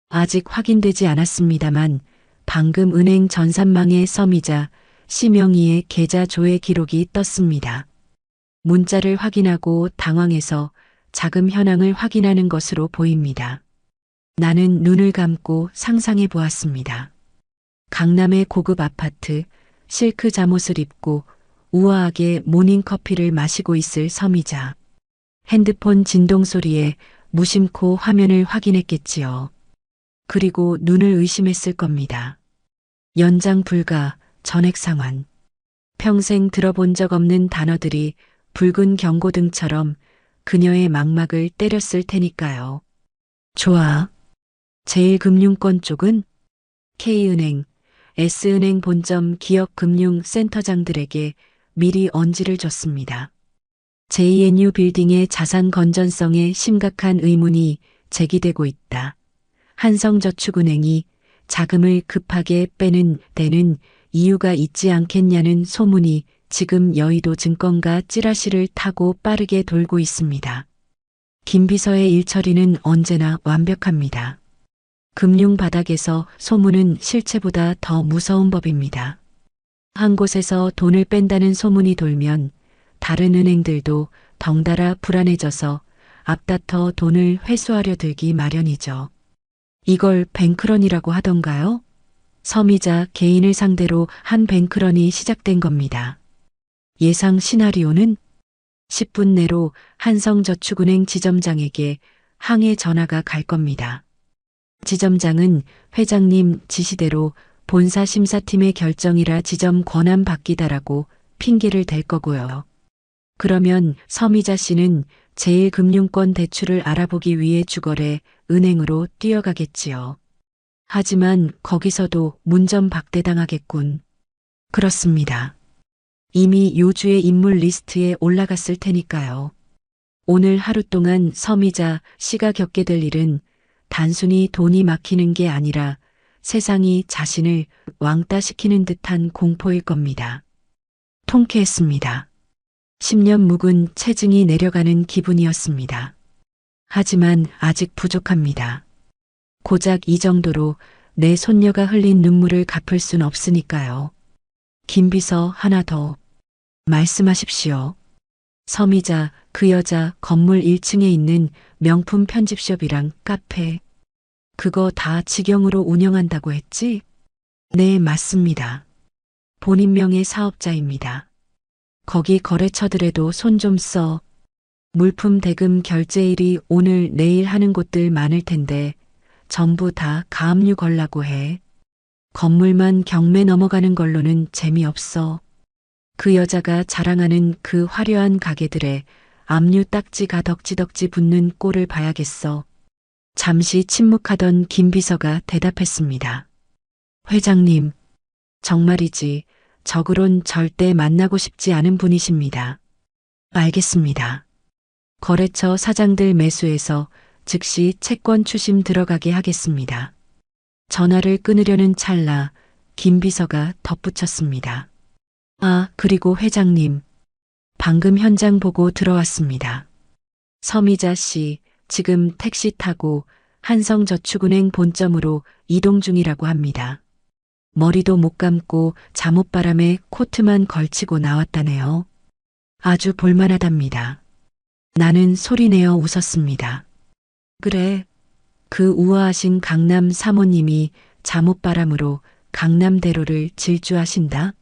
아직 확인되지 않았습니다만 방금 은행 전산망에 서미자 씨 명의의 계좌 조회 기록이 떴습니다. 문자를 확인하고 당황해서 자금 현황을 확인하는 것으로 보입니다. 나는 눈을 감고 상상해 보았습니다. 강남의 고급 아파트, 실크 잠옷을 입고 우아하게 모닝커피를 마시고 있을 서미자. 핸드폰 진동 소리에 무심코 화면을 확인했겠지요. 그리고 눈을 의심했을 겁니다. 연장 불가, 전액 상환. 평생 들어본 적 없는 단어들이 붉은 경고등처럼 그녀의 망막을 때렸을 테니까요. 좋아. 제일금융권 쪽은 K은행, S은행 본점 기업금융센터장들에게 미리 언지를 줬습니다. JNU 빌딩의 자산 건전성에 심각한 의문이 제기되고 있다. 한성저축은행이 자금을 급하게 빼는 데는 이유가 있지 않겠냐는 소문이 지금 여의도 증권가 찌라시를 타고 빠르게 돌고 있습니다. 김 비서의 일처리는 언제나 완벽합니다. 금융 바닥에서 소문은 실체보다 더 무서운 법입니다. 한 곳에서 돈을 뺀다는 소문이 돌면 다른 은행들도 덩달아 불안해져서 앞다퉈 돈을 회수하려 들기 마련이죠. 이걸 뱅크런이라고 하던가요? 서미자 개인을 상대로 한 뱅크런이 시작된 겁니다. 예상 시나리오는 10분 내로 한성저축은행 지점장에게 항해 전화가 갈 겁니다. 지점장은 회장님 지시대로 본사 심사팀의 결정이라 지점 권한 바뀌다라고 핑계를 댈 거고요. 그러면 서미자 씨는 제1금융권 대출을 알아보기 위해 주거래 은행으로 뛰어가겠지요. 하지만 거기서도 문전박대당하겠군. 그렇습니다. 이미 요주의 인물 리스트에 올라갔을 테니까요. 오늘 하루 동안 서미자 씨가 겪게 될 일은 단순히 돈이 막히는 게 아니라 세상이 자신을 왕따시키는 듯한 공포일 겁니다. 통쾌했습니다. 10년 묵은 체증이 내려가는 기분이었습니다. 하지만 아직 부족합니다. 고작 이 정도로 내 손녀가 흘린 눈물을 갚을 순 없으니까요. 김비서 하나 더 말씀하십시오. 서미자 그 여자 건물 1층에 있는 명품 편집숍이랑 카페 그거 다 직영으로 운영한다고 했지? 네, 맞습니다. 본인 명의 사업자입니다. 거기 거래처들에도 손 좀 써. 물품 대금 결제일이 오늘 내일 하는 곳들 많을 텐데 전부 다 가압류 걸라고 해. 건물만 경매 넘어가는 걸로는 재미없어. 그 여자가 자랑하는 그 화려한 가게들에 압류 딱지가 덕지덕지 붙는 꼴을 봐야겠어. 잠시 침묵하던 김 비서가 대답했습니다. 회장님, 정말이지 적으론 절대 만나고 싶지 않은 분이십니다. 알겠습니다. 거래처 사장들 매수해서 즉시 채권 추심 들어가게 하겠습니다. 전화를 끊으려는 찰나 김 비서가 덧붙였습니다. 아, 그리고 회장님, 방금 현장 보고 들어왔습니다. 서미자 씨 지금 택시 타고 한성저축은행 본점으로 이동 중이라고 합니다. 머리도 못 감고 잠옷바람에 코트만 걸치고 나왔다네요. 아주 볼만하답니다. 나는 소리내어 웃었습니다. 그래, 그 우아하신 강남 사모님이 잠옷바람으로 강남대로를 질주하신다?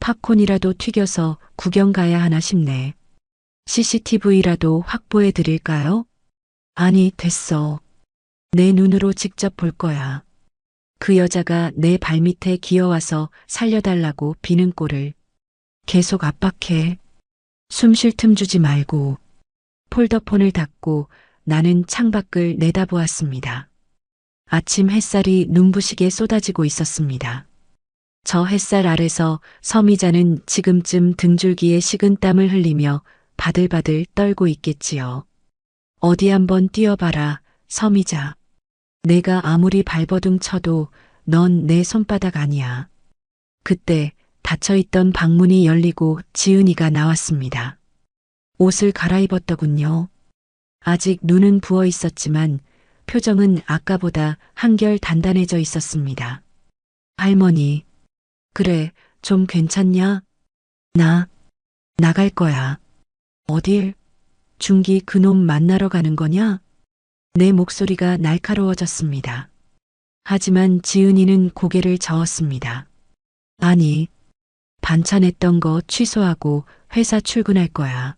팝콘이라도 튀겨서 구경 가야 하나 싶네. CCTV라도 확보해 드릴까요? 아니, 됐어. 내 눈으로 직접 볼 거야. 그 여자가 내 발밑에 기어와서 살려달라고 비는 꼴을. 계속 압박해. 숨 쉴 틈 주지 말고. 폴더폰을 닫고 나는 창밖을 내다보았습니다. 아침 햇살이 눈부시게 쏟아지고 있었습니다. 저 햇살 아래서 서미자는 지금쯤 등줄기에 식은 땀을 흘리며 바들바들 떨고 있겠지요. 어디 한번 뛰어봐라, 서미자. 내가 아무리 발버둥 쳐도 넌 내 손바닥 아니야. 그때 닫혀있던 방문이 열리고 지은이가 나왔습니다. 옷을 갈아입었더군요. 아직 눈은 부어 있었지만 표정은 아까보다 한결 단단해져 있었습니다. 할머니, 그래, 좀 괜찮냐? 나갈 거야. 어딜? 중기 그놈 만나러 가는 거냐? 내 목소리가 날카로워졌습니다. 하지만 지은이는 고개를 저었습니다. 아니, 반찬했던 거 취소하고 회사 출근할 거야.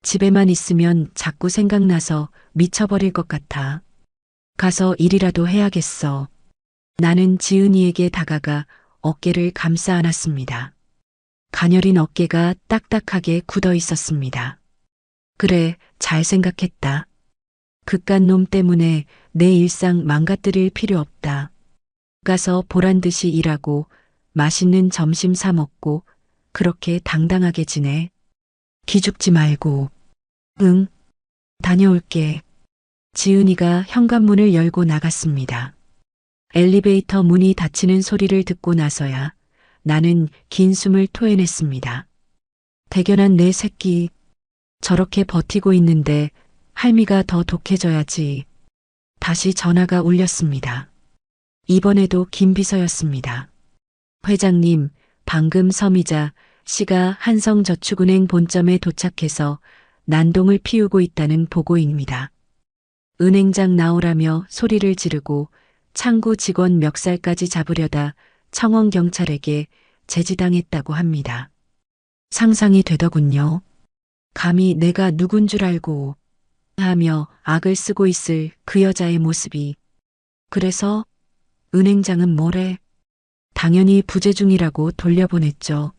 집에만 있으면 자꾸 생각나서 미쳐버릴 것 같아. 가서 일이라도 해야겠어. 나는 지은이에게 다가가 어깨를 감싸 안았습니다. 가녀린 어깨가 딱딱하게 굳어 있었습니다. 그래, 잘 생각했다. 그깟 놈 때문에 내 일상 망가뜨릴 필요 없다. 가서 보란듯이 일하고 맛있는 점심 사 먹고 그렇게 당당하게 지내. 기죽지 말고. 응, 다녀올게. 지은이가 현관문을 열고 나갔습니다. 엘리베이터 문이 닫히는 소리를 듣고 나서야 나는 긴 숨을 토해냈습니다. 대견한 내 새끼. 저렇게 버티고 있는데 할미가 더 독해져야지. 다시 전화가 울렸습니다. 이번에도 김 비서였습니다. 회장님, 방금 서미자 씨가 한성저축은행 본점에 도착해서 난동을 피우고 있다는 보고입니다. 은행장 나오라며 소리를 지르고 창구 직원 멱살까지 잡으려다 청원경찰에게 제지당했다고 합니다. 상상이 되더군요. 감히 내가 누군 줄 알고 하며 악을 쓰고 있을 그 여자의 모습이. 그래서 은행장은 뭐래? 당연히 부재 중이라고 돌려보냈죠.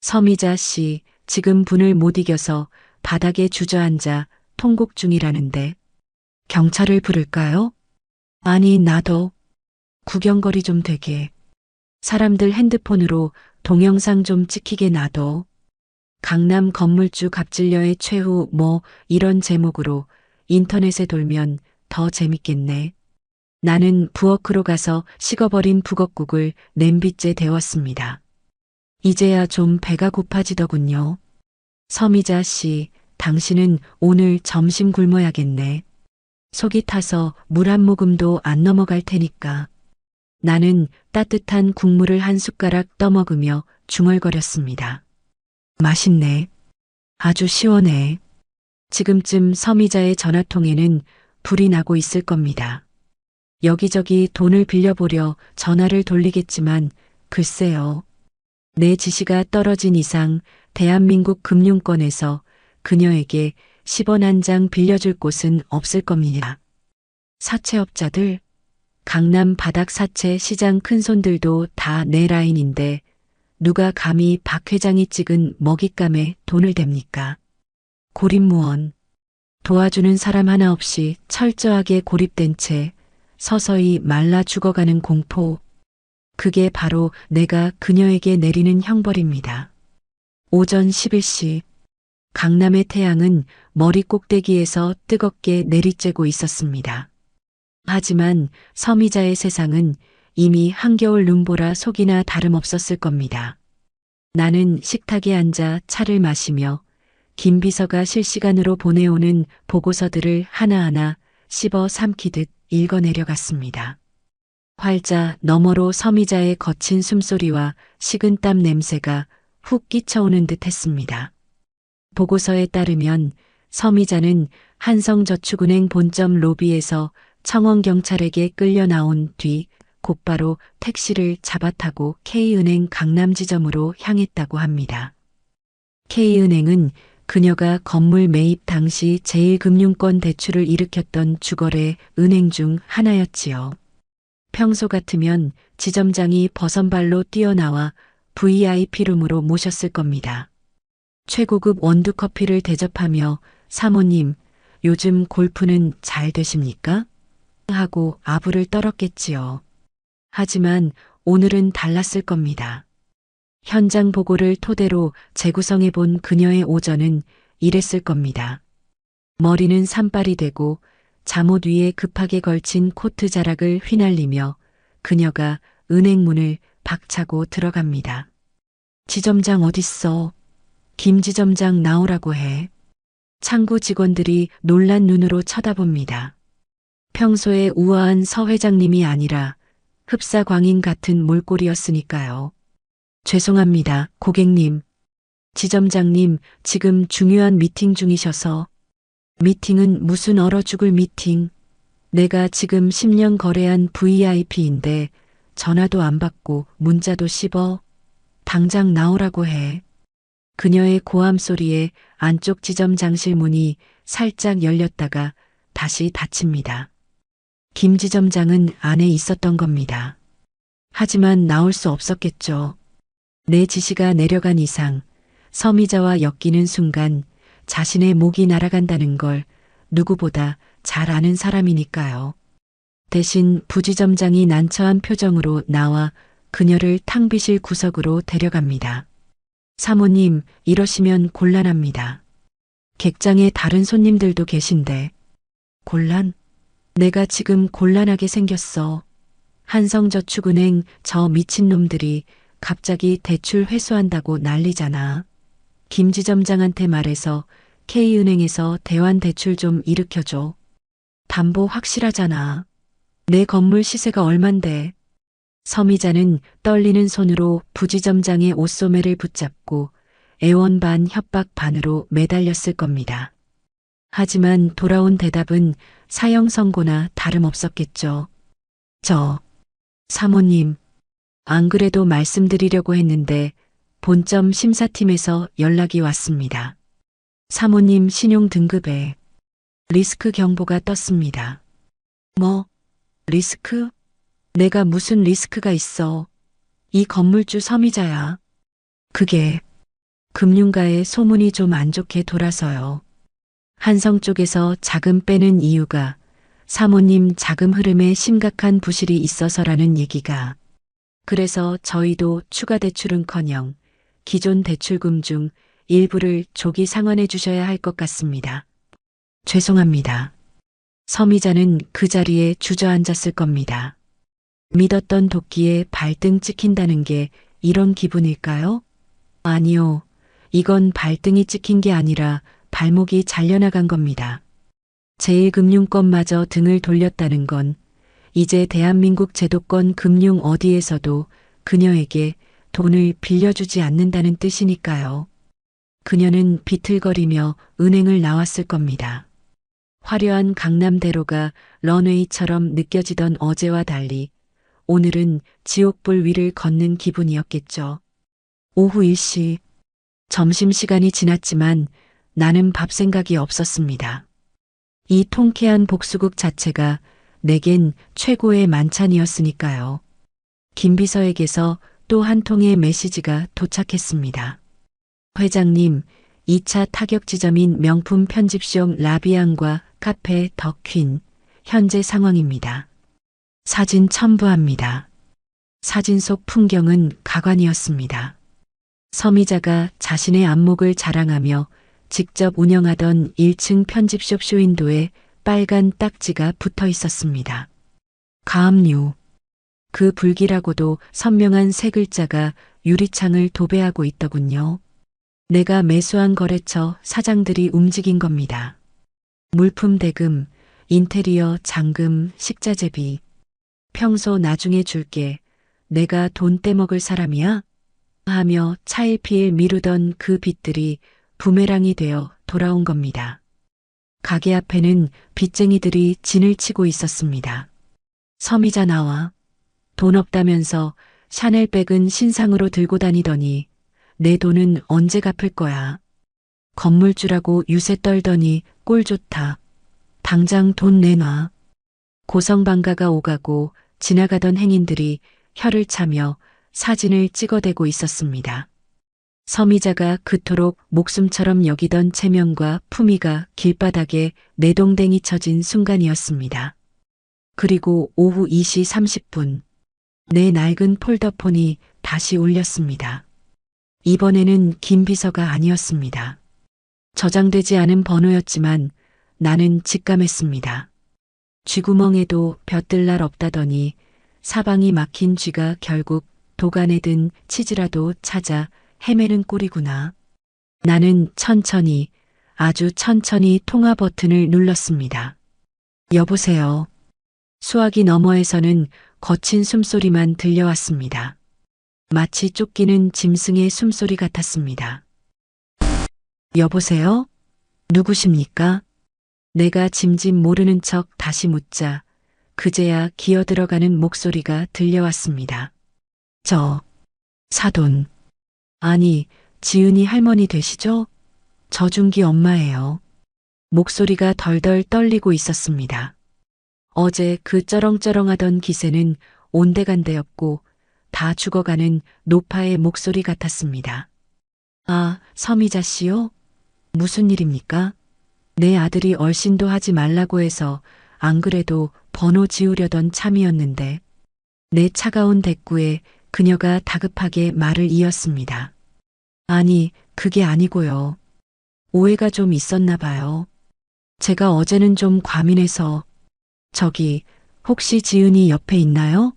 서미자 씨, 지금 분을 못 이겨서 바닥에 주저앉아 통곡 중이라는데 경찰을 부를까요? 아니, 나도 구경거리 좀 되게. 사람들 핸드폰으로 동영상 좀 찍히게 놔둬. 강남 건물주 갑질녀의 최후 뭐 이런 제목으로 인터넷에 돌면 더 재밌겠네. 나는 부엌으로 가서 식어버린 북엇국을 냄비째 데웠습니다. 이제야 좀 배가 고파지더군요. 서미자 씨, 당신은 오늘 점심 굶어야겠네. 속이 타서 물 한 모금도 안 넘어갈 테니까. 나는 따뜻한 국물을 한 숟가락 떠먹으며 중얼거렸습니다. 맛있네. 아주 시원해. 지금쯤 서미자의 전화통에는 불이 나고 있을 겁니다. 여기저기 돈을 빌려보려 전화를 돌리겠지만 글쎄요. 내 지시가 떨어진 이상 대한민국 금융권에서 그녀에게 10원 한 장 빌려줄 곳은 없을 겁니다. 사채업자들, 강남 바닥 사채 시장 큰손들도 다 내 라인인데 누가 감히 박 회장이 찍은 먹잇감에 돈을 댑니까? 고립무원. 도와주는 사람 하나 없이 철저하게 고립된 채 서서히 말라 죽어가는 공포. 그게 바로 내가 그녀에게 내리는 형벌입니다. 오전 11시. 강남의 태양은 머리 꼭대기에서 뜨겁게 내리쬐고 있었습니다. 하지만 서미자의 세상은 이미 한겨울 눈보라 속이나 다름없었을 겁니다. 나는 식탁에 앉아 차를 마시며 김 비서가 실시간으로 보내오는 보고서들을 하나하나 씹어 삼키듯 읽어내려갔습니다. 활자 너머로 서미자의 거친 숨소리와 식은땀 냄새가 훅 끼쳐오는 듯 했습니다. 보고서에 따르면 서미자는 한성저축은행 본점 로비에서 청원경찰에게 끌려 나온 뒤 곧바로 택시를 잡아타고 K은행 강남지점으로 향했다고 합니다. K은행은 그녀가 건물 매입 당시 제1금융권 대출을 일으켰던 주거래 은행 중 하나였지요. 평소 같으면 지점장이 버선발로 뛰어나와 VIP룸으로 모셨을 겁니다. 최고급 원두커피를 대접하며 사모님, 요즘 골프는 잘 되십니까? 하고 아부를 떨었겠지요. 하지만 오늘은 달랐을 겁니다. 현장 보고를 토대로 재구성해 본 그녀의 오전은 이랬을 겁니다. 머리는 산발이 되고 잠옷 위에 급하게 걸친 코트 자락을 휘날리며 그녀가 은행 문을 박차고 들어갑니다. 지점장 어딨어? 김 지점장 나오라고 해. 창구 직원들이 놀란 눈으로 쳐다봅니다. 평소에 우아한 서 회장님이 아니라 흡사광인 같은 몰골이었으니까요. 죄송합니다, 고객님. 지점장님, 지금 중요한 미팅 중이셔서. 미팅은 무슨 얼어 죽을 미팅. 내가 지금 10년 거래한 VIP인데 전화도 안 받고 문자도 씹어. 당장 나오라고 해. 그녀의 고함 소리에 안쪽 지점장실 문이 살짝 열렸다가 다시 닫힙니다. 김 지점장은 안에 있었던 겁니다. 하지만 나올 수 없었겠죠. 내 지시가 내려간 이상 서미자와 엮이는 순간 자신의 목이 날아간다는 걸 누구보다 잘 아는 사람이니까요. 대신 부지점장이 난처한 표정으로 나와 그녀를 탕비실 구석으로 데려갑니다. 사모님, 이러시면 곤란합니다. 객장에 다른 손님들도 계신데. 곤란? 내가 지금 곤란하게 생겼어. 한성저축은행 저 미친놈들이 갑자기 대출 회수한다고 난리잖아. 김 지점장한테 말해서 K은행에서 대환대출 좀 일으켜줘. 담보 확실하잖아. 내 건물 시세가 얼만데. 서미자는 떨리는 손으로 부지점장의 옷소매를 붙잡고 애원 반 협박 반으로 매달렸을 겁니다. 하지만 돌아온 대답은 사형 선고나 다름없었겠죠. 사모님, 안 그래도 말씀드리려고 했는데 본점 심사팀에서 연락이 왔습니다. 사모님 신용 등급에 리스크 경보가 떴습니다. 뭐? 리스크? 내가 무슨 리스크가 있어? 이 건물주 서미자야. 그게 금융가에 소문이 좀 안 좋게 돌아서요. 한성 쪽에서 자금 빼는 이유가 사모님 자금 흐름에 심각한 부실이 있어서라는 얘기가. 그래서 저희도 추가 대출은커녕 기존 대출금 중 일부를 조기 상환해 주셔야 할 것 같습니다. 죄송합니다. 서미자는 그 자리에 주저앉았을 겁니다. 믿었던 도끼에 발등 찍힌다는 게 이런 기분일까요? 아니요. 이건 발등이 찍힌 게 아니라 발목이 잘려나간 겁니다. 제1금융권마저 등을 돌렸다는 건 이제 대한민국 제도권 금융 어디에서도 그녀에게 돈을 빌려주지 않는다는 뜻이니까요. 그녀는 비틀거리며 은행을 나왔을 겁니다. 화려한 강남대로가 런웨이처럼 느껴지던 어제와 달리 오늘은 지옥불 위를 걷는 기분이었겠죠. 오후 1시, 점심시간이 지났지만 나는 밥 생각이 없었습니다. 이 통쾌한 복수국 자체가 내겐 최고의 만찬이었으니까요. 김 비서에게서 또 한 통의 메시지가 도착했습니다. 회장님, 2차 타격 지점인 명품 편집숍 라비앙과 카페 더 퀸, 현재 상황입니다. 사진 첨부합니다. 사진 속 풍경은 가관이었습니다. 서미자가 자신의 안목을 자랑하며 직접 운영하던 1층 편집숍 쇼윈도에 빨간 딱지가 붙어 있었습니다. 가압류. 그 불길하고도 선명한 세 글자가 유리창을 도배하고 있더군요. 내가 매수한 거래처 사장들이 움직인 겁니다. 물품 대금, 인테리어 잔금, 식자재비. 평소 나중에 줄게. 내가 돈 떼먹을 사람이야? 하며 차일피일 미루던 그 빚들이 부메랑이 되어 돌아온 겁니다. 가게 앞에는 빚쟁이들이 진을 치고 있었습니다. 서미자 나와. 돈 없다면서 샤넬백은 신상으로 들고 다니더니 내 돈은 언제 갚을 거야. 건물주라고 유세 떨더니 꼴 좋다. 당장 돈 내놔. 고성방가가 오가고 지나가던 행인들이 혀를 차며 사진을 찍어대고 있었습니다. 서미자가 그토록 목숨처럼 여기던 체면과 품위가 길바닥에 내동댕이 쳐진 순간이었습니다. 그리고 오후 2시 30분 내 낡은 폴더폰이 다시 울렸습니다. 이번에는 김 비서가 아니었습니다. 저장되지 않은 번호였지만 나는 직감했습니다. 쥐구멍에도 벼뜰 날 없다더니 사방이 막힌 쥐가 결국 도간에 든 치즈라도 찾아 헤매는 꼴이구나. 나는 천천히, 아주 천천히 통화 버튼을 눌렀습니다. 여보세요. 수화기 너머에서는 거친 숨소리만 들려왔습니다. 마치 쫓기는 짐승의 숨소리 같았습니다. 여보세요? 누구십니까? 내가 짐짓 모르는 척 다시 묻자 그제야 기어들어가는 목소리가 들려왔습니다. 저 사돈. 아니, 지은이 할머니 되시죠? 저중기 엄마예요. 목소리가 덜덜 떨리고 있었습니다. 어제 그 쩌렁쩌렁하던 기세는 온데간데였고 다 죽어가는 노파의 목소리 같았습니다. 아, 서미자 씨요? 무슨 일입니까? 내 아들이 얼씬도 하지 말라고 해서 안 그래도 번호 지우려던 참이었는데 내 차가운 대꾸에 그녀가 다급하게 말을 이었습니다. 아니, 그게 아니고요. 오해가 좀 있었나 봐요. 제가 어제는 좀 과민해서. 저기, 혹시 지은이 옆에 있나요?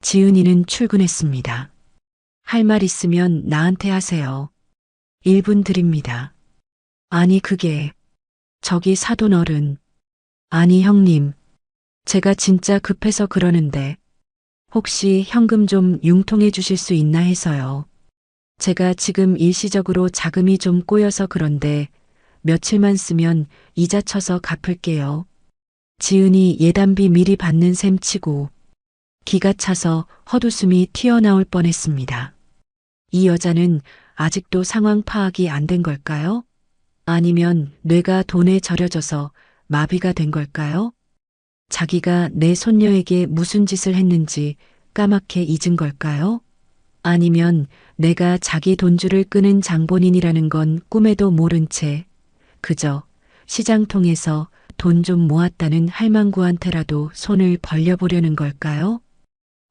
지은이는 출근했습니다. 할 말 있으면 나한테 하세요. 1분 드립니다. 아니, 그게, 저기 사돈 어른. 아니, 형님. 제가 진짜 급해서 그러는데, 혹시 현금 좀 융통해 주실 수 있나 해서요. 제가 지금 일시적으로 자금이 좀 꼬여서 그런데, 며칠만 쓰면 이자 쳐서 갚을게요. 지은이 예단비 미리 받는 셈 치고 기가 차서 헛웃음이 튀어나올 뻔했습니다. 이 여자는 아직도 상황 파악이 안 된 걸까요? 아니면 뇌가 돈에 절여져서 마비가 된 걸까요? 자기가 내 손녀에게 무슨 짓을 했는지 까맣게 잊은 걸까요? 아니면 내가 자기 돈줄을 끄는 장본인이라는 건 꿈에도 모른 채 그저 시장통에서 돈 좀 모았다는 할망구한테라도 손을 벌려보려는 걸까요?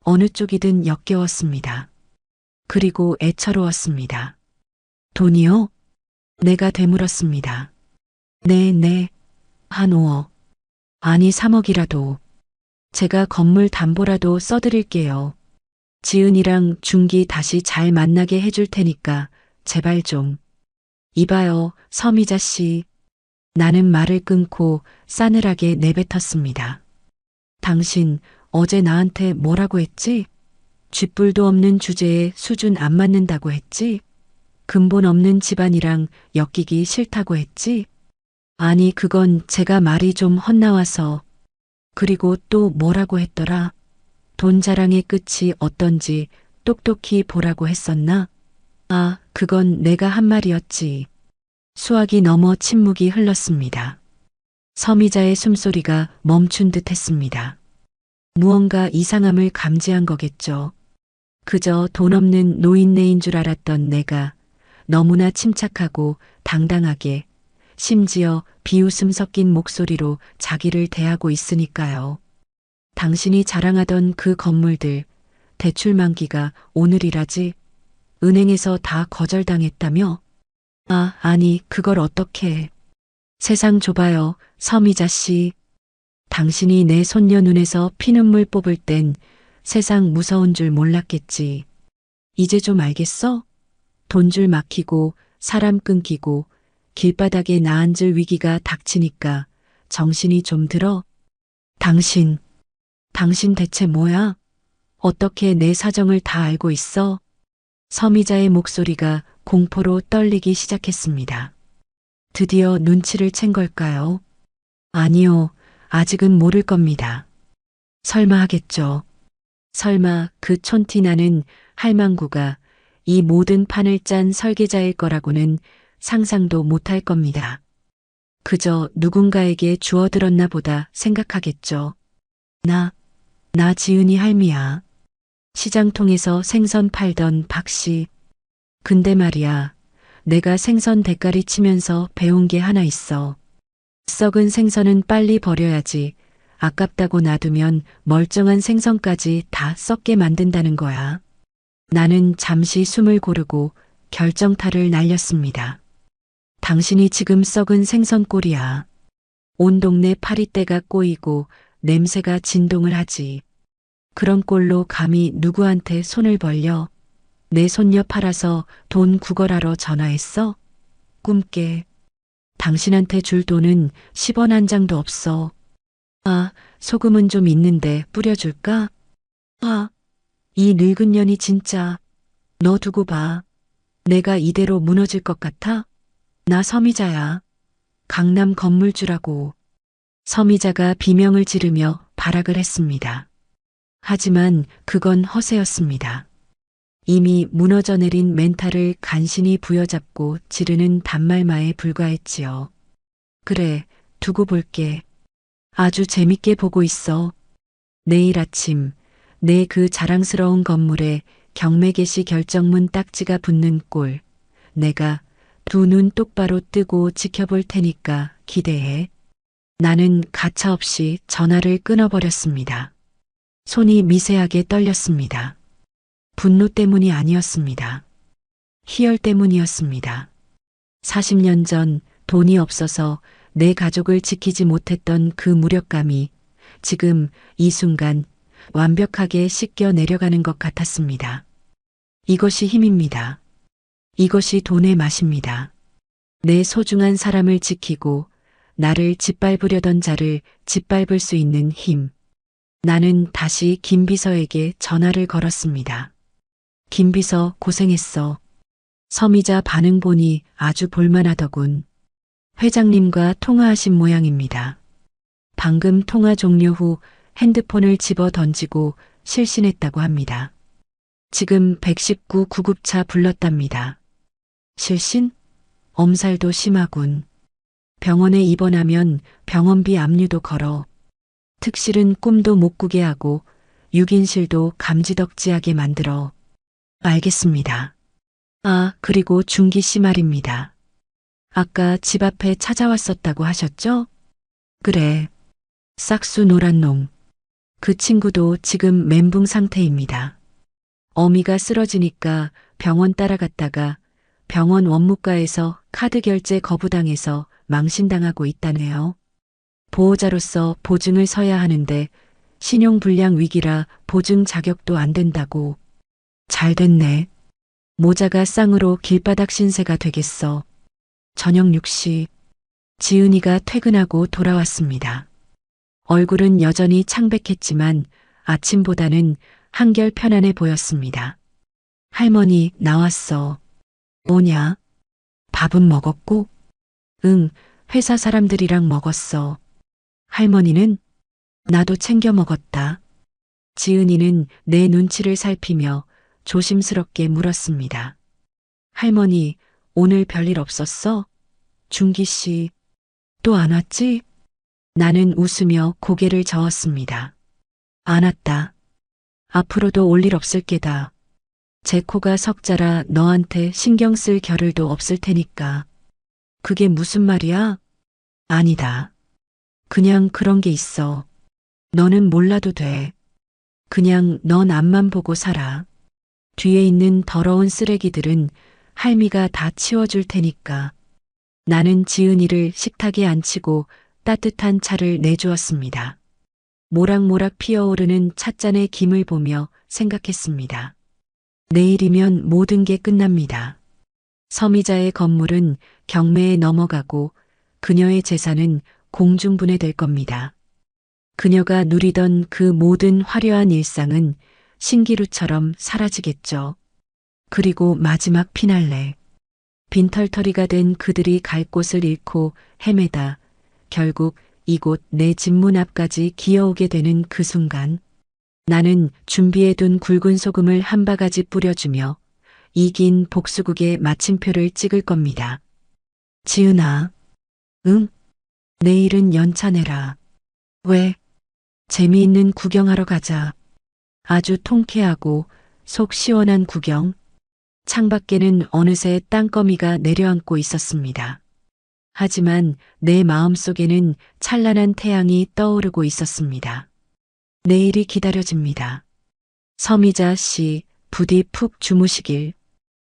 어느 쪽이든 역겨웠습니다. 그리고 애처로웠습니다. 돈이요? 내가 되물었습니다. 네, 한 5억. 아니 3억이라도. 제가 건물 담보라도 써드릴게요. 지은이랑 준기 다시 잘 만나게 해줄 테니까 제발 좀. 이봐요, 서미자 씨. 나는 말을 끊고 싸늘하게 내뱉었습니다. 당신 어제 나한테 뭐라고 했지? 쥐뿔도 없는 주제에 수준 안 맞는다고 했지? 근본 없는 집안이랑 엮이기 싫다고 했지? 아니 그건 제가 말이 좀 헛나와서. 그리고 또 뭐라고 했더라? 돈 자랑의 끝이 어떤지 똑똑히 보라고 했었나? 아, 그건 내가 한 말이었지. 수학이 넘어 침묵이 흘렀습니다. 서미자의 숨소리가 멈춘 듯 했습니다. 무언가 이상함을 감지한 거겠죠. 그저 돈 없는 노인네인 줄 알았던 내가 너무나 침착하고 당당하게 심지어 비웃음 섞인 목소리로 자기를 대하고 있으니까요. 당신이 자랑하던 그 건물들 대출 만기가 오늘이라지 은행에서 다 거절당했다며? 아, 아니 그걸 어떻게. 세상 좁아요, 서미자 씨. 당신이 내 손녀 눈에서 피눈물 뽑을 땐 세상 무서운 줄 몰랐겠지. 이제 좀 알겠어? 돈줄 막히고 사람 끊기고 길바닥에 나앉을 위기가 닥치니까 정신이 좀 들어? 당신 대체 뭐야? 어떻게 내 사정을 다 알고 있어? 서미자의 목소리가 공포로 떨리기 시작했습니다. 드디어 눈치를 챈 걸까요? 아니요, 아직은 모를 겁니다. 설마 하겠죠. 설마 그 촌티 나는 할망구가 이 모든 판을 짠 설계자일 거라고는 상상도 못할 겁니다. 그저 누군가에게 주워들었나 보다 생각하겠죠. 나 지은이 할미야. 시장통에서 생선 팔던 박씨. 근데 말이야, 내가 생선 대가리 치면서 배운 게 하나 있어. 썩은 생선은 빨리 버려야지. 아깝다고 놔두면 멀쩡한 생선까지 다 썩게 만든다는 거야. 나는 잠시 숨을 고르고 결정타를 날렸습니다. 당신이 지금 썩은 생선꼴이야. 온 동네 파리떼가 꼬이고 냄새가 진동을 하지. 그런 꼴로 감히 누구한테 손을 벌려? 내 손녀 팔아서 돈 구걸하러 전화했어? 꿈깨. 당신한테 줄 돈은 10원 한 장도 없어. 아, 소금은 좀 있는데 뿌려줄까? 아, 이 늙은 년이 진짜. 너 두고 봐. 내가 이대로 무너질 것 같아? 나 서미자야. 강남 건물주라고. 서미자가 비명을 지르며 발악을 했습니다. 하지만 그건 허세였습니다. 이미 무너져 내린 멘탈을 간신히 부여잡고 지르는 단말마에 불과했지요. 그래, 두고 볼게. 아주 재밌게 보고 있어. 내일 아침 내 그 자랑스러운 건물에 경매 개시 결정문 딱지가 붙는 꼴. 내가 두 눈 똑바로 뜨고 지켜볼 테니까 기대해. 나는 가차없이 전화를 끊어버렸습니다. 손이 미세하게 떨렸습니다. 분노 때문이 아니었습니다. 희열 때문이었습니다. 40년 전 돈이 없어서 내 가족을 지키지 못했던 그 무력감이 지금 이 순간 완벽하게 씻겨 내려가는 것 같았습니다. 이것이 힘입니다. 이것이 돈의 맛입니다. 내 소중한 사람을 지키고 나를 짓밟으려던 자를 짓밟을 수 있는 힘. 나는 다시 김 비서에게 전화를 걸었습니다. 김 비서 고생했어. 서미자 반응 보니 아주 볼만하더군. 회장님과 통화하신 모양입니다. 방금 통화 종료 후 핸드폰을 집어 던지고 실신했다고 합니다. 지금 119 구급차 불렀답니다. 실신? 엄살도 심하군. 병원에 입원하면 병원비 압류도 걸어. 특실은 꿈도 못 꾸게 하고 6인실도 감지덕지하게 만들어. 알겠습니다. 아, 그리고 준기 씨 말입니다. 아까 집 앞에 찾아왔었다고 하셨죠? 그래. 싹수 노란 놈. 그 친구도 지금 멘붕 상태입니다. 어미가 쓰러지니까 병원 따라갔다가 병원 원무과에서 카드 결제 거부당해서 망신당하고 있다네요. 보호자로서 보증을 서야 하는데 신용불량 위기라 보증 자격도 안 된다고. 잘 됐네. 모자가 쌍으로 길바닥 신세가 되겠어. 저녁 6시 지은이가 퇴근하고 돌아왔습니다. 얼굴은 여전히 창백했지만 아침보다는 한결 편안해 보였습니다. 할머니 나왔어. 뭐냐? 밥은 먹었고? 응, 회사 사람들이랑 먹었어. 할머니는? 나도 챙겨 먹었다. 지은이는 내 눈치를 살피며 조심스럽게 물었습니다. 할머니, 오늘 별일 없었어? 준기 씨, 또 안 왔지? 나는 웃으며 고개를 저었습니다. 안 왔다. 앞으로도 올 일 없을 게다. 제 코가 석자라 너한테 신경 쓸 겨를도 없을 테니까. 그게 무슨 말이야? 아니다. 그냥 그런 게 있어. 너는 몰라도 돼. 그냥 넌 앞만 보고 살아. 뒤에 있는 더러운 쓰레기들은 할미가 다 치워줄 테니까. 나는 지은이를 식탁에 앉히고 따뜻한 차를 내주었습니다. 모락모락 피어오르는 찻잔의 김을 보며 생각했습니다. 내일이면 모든 게 끝납니다. 서미자의 건물은 경매에 넘어가고 그녀의 재산은 공중분해될 겁니다. 그녀가 누리던 그 모든 화려한 일상은 신기루처럼 사라지겠죠. 그리고 마지막 피날레. 빈털터리가 된 그들이 갈 곳을 잃고 헤매다 결국 이곳 내 집 문 앞까지 기어오게 되는 그 순간 나는 준비해둔 굵은 소금을 한 바가지 뿌려주며 이 긴 복수국의 마침표를 찍을 겁니다. 지은아. 응? 내일은 연차 내라. 왜? 재미있는 구경하러 가자. 아주 통쾌하고 속 시원한 구경. 창밖에는 어느새 땅거미가 내려앉고 있었습니다. 하지만 내 마음속에는 찬란한 태양이 떠오르고 있었습니다. 내일이 기다려집니다. 서미자 씨, 부디 푹 주무시길.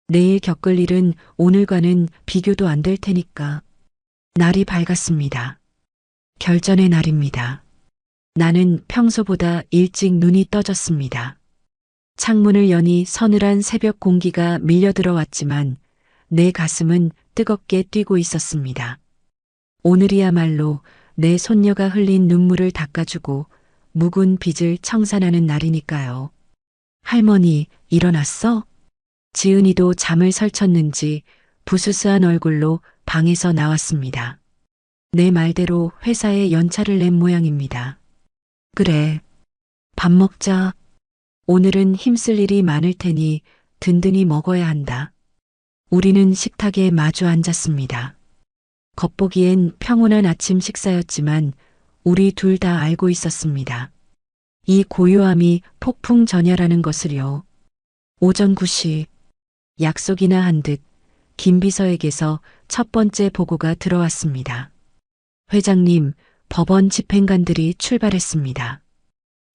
내일 겪을 일은 오늘과는 비교도 안 될 테니까. 날이 밝았습니다. 결전의 날입니다. 나는 평소보다 일찍 눈이 떠졌습니다. 창문을 여니 서늘한 새벽 공기가 밀려 들어왔지만 내 가슴은 뜨겁게 뛰고 있었습니다. 오늘이야말로 내 손녀가 흘린 눈물을 닦아주고 묵은 빚을 청산하는 날이니까요. 할머니, 일어났어? 지은이도 잠을 설쳤는지 부스스한 얼굴로 방에서 나왔습니다. 내 말대로 회사에 연차를 낸 모양입니다. 그래, 밥 먹자. 오늘은 힘쓸 일이 많을 테니 든든히 먹어야 한다. 우리는 식탁에 마주 앉았습니다. 겉보기엔 평온한 아침 식사였지만 우리 둘 다 알고 있었습니다. 이 고요함이 폭풍 전야라는 것을요. 오전 9시 약속이나 한 듯 김 비서에게서 첫 번째 보고가 들어왔습니다. 회장님, 법원 집행관들이 출발했습니다.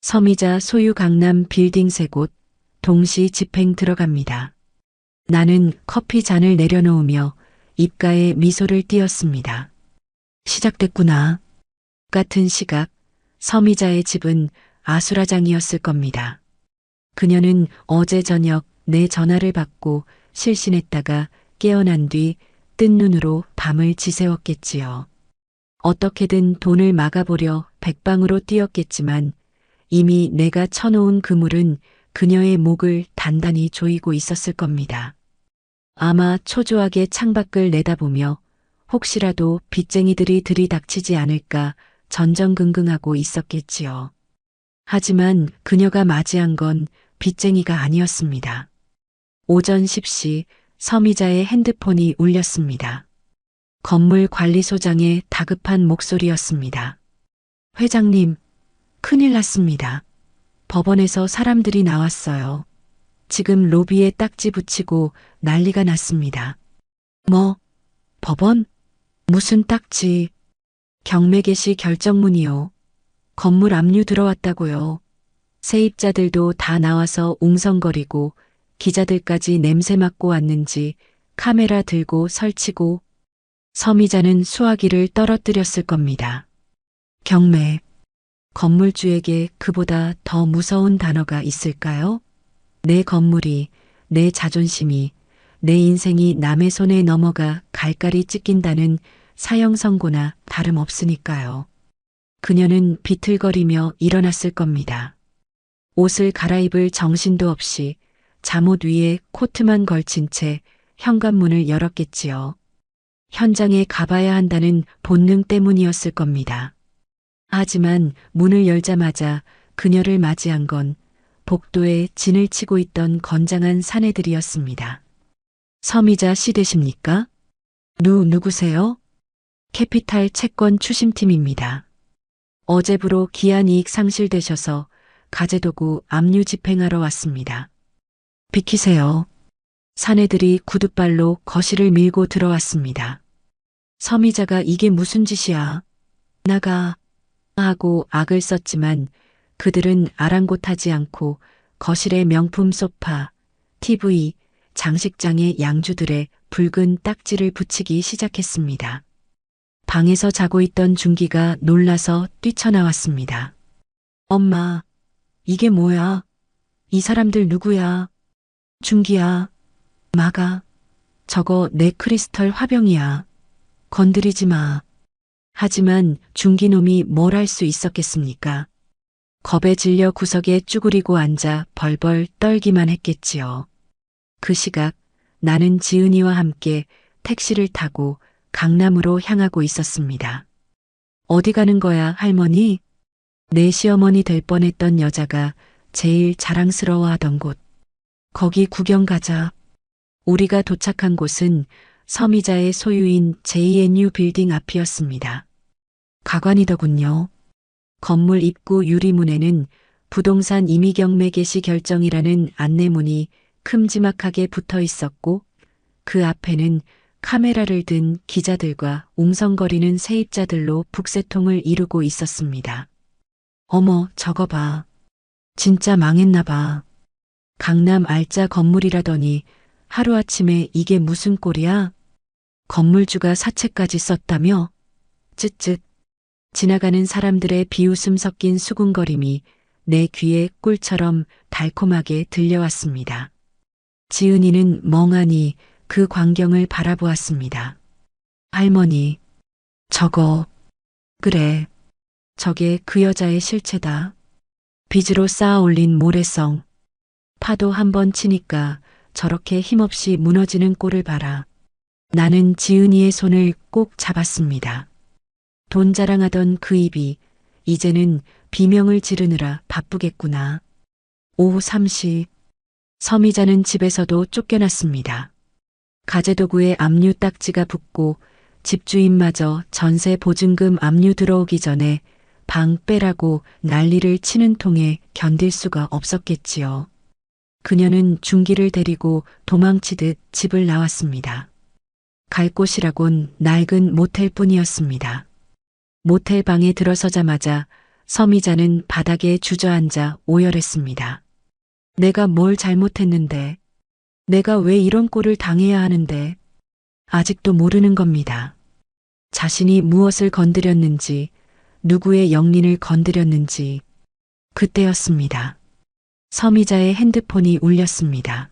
서미자 소유 강남 빌딩 3곳 동시 집행 들어갑니다. 나는 커피 잔을 내려놓으며 입가에 미소를 띄었습니다. 시작됐구나. 같은 시각 서미자의 집은 아수라장이었을 겁니다. 그녀는 어제 저녁 내 전화를 받고 실신했다가 깨어난 뒤 뜬 눈으로 밤을 지새웠겠지요. 어떻게든 돈을 막아보려 백방으로 뛰었겠지만 이미 내가 쳐놓은 그물은 그녀의 목을 단단히 조이고 있었을 겁니다. 아마 초조하게 창밖을 내다보며 혹시라도 빚쟁이들이 들이닥치지 않을까 전전긍긍하고 있었겠지요. 하지만 그녀가 맞이한 건 빚쟁이가 아니었습니다. 오전 10시 서미자의 핸드폰이 울렸습니다. 건물 관리소장의 다급한 목소리였습니다. 회장님, 큰일 났습니다. 법원에서 사람들이 나왔어요. 지금 로비에 딱지 붙이고 난리가 났습니다. 뭐? 법원? 무슨 딱지? 경매 개시 결정문이요. 건물 압류 들어왔다고요. 세입자들도 다 나와서 웅성거리고 기자들까지 냄새 맡고 왔는지 카메라 들고 설치고 서미자는 수화기를 떨어뜨렸을 겁니다. 경매. 건물주에게 그보다 더 무서운 단어가 있을까요? 내 건물이, 내 자존심이, 내 인생이 남의 손에 넘어가 갈갈이 찢긴다는 사형 선고나 다름없으니까요. 그녀는 비틀거리며 일어났을 겁니다. 옷을 갈아입을 정신도 없이 잠옷 위에 코트만 걸친 채 현관문을 열었겠지요. 현장에 가봐야 한다는 본능 때문이었을 겁니다. 하지만 문을 열자마자 그녀를 맞이한 건 복도에 진을 치고 있던 건장한 사내들이었습니다. 서미자 씨 되십니까? 누구세요? 캐피탈 채권 추심팀입니다. 어제부로 기한 이익 상실되셔서 가재도구 압류 집행하러 왔습니다. 비키세요. 사내들이 구둣발로 거실을 밀고 들어왔습니다. 서미자가 이게 무슨 짓이야? 나가 하고 악을 썼지만 그들은 아랑곳하지 않고 거실의 명품 소파, TV, 장식장의 양주들에 붉은 딱지를 붙이기 시작했습니다. 방에서 자고 있던 준기가 놀라서 뛰쳐나왔습니다. 엄마, 이게 뭐야? 이 사람들 누구야? 준기야, 막아. 저거 내 크리스털 화병이야. 건드리지 마. 하지만 준기놈이 뭘 할 수 있었겠습니까? 겁에 질려 구석에 쭈그리고 앉아 벌벌 떨기만 했겠지요. 그 시각 나는 지은이와 함께 택시를 타고 강남으로 향하고 있었습니다. 어디 가는 거야, 할머니? 내 시어머니 될 뻔했던 여자가 제일 자랑스러워하던 곳. 거기 구경 가자. 우리가 도착한 곳은 서미자의 소유인 JNU 빌딩 앞이었습니다. 가관이더군요. 건물 입구 유리문에는 부동산 임의경매 개시 결정이라는 안내문이 큼지막하게 붙어 있었고 그 앞에는 카메라를 든 기자들과 웅성거리는 세입자들로 북새통을 이루고 있었습니다. 어머, 저거 봐. 진짜 망했나 봐. 강남 알짜 건물이라더니 하루아침에 이게 무슨 꼴이야? 건물주가 사채까지 썼다며? 쯧쯧. 지나가는 사람들의 비웃음 섞인 수군거림이 내 귀에 꿀처럼 달콤하게 들려왔습니다. 지은이는 멍하니 그 광경을 바라보았습니다. 할머니, 저거, 그래, 저게 그 여자의 실체다. 빚으로 쌓아 올린 모래성. 파도 한 번 치니까 저렇게 힘없이 무너지는 꼴을 봐라. 나는 지은이의 손을 꼭 잡았습니다. 돈 자랑하던 그 입이 이제는 비명을 지르느라 바쁘겠구나. 오후 3시. 서미자는 집에서도 쫓겨났습니다. 가재도구에 압류 딱지가 붙고 집주인마저 전세 보증금 압류 들어오기 전에 방 빼라고 난리를 치는 통에 견딜 수가 없었겠지요. 그녀는 준기를 데리고 도망치듯 집을 나왔습니다. 갈 곳이라곤 낡은 모텔뿐이었습니다. 모텔 방에 들어서자마자 서미자는 바닥에 주저앉아 오열했습니다. 내가 뭘 잘못했는데, 내가 왜 이런 꼴을 당해야 하는데, 아직도 모르는 겁니다. 자신이 무엇을 건드렸는지, 누구의 영린을 건드렸는지, 그때였습니다. 서미자의 핸드폰이 울렸습니다.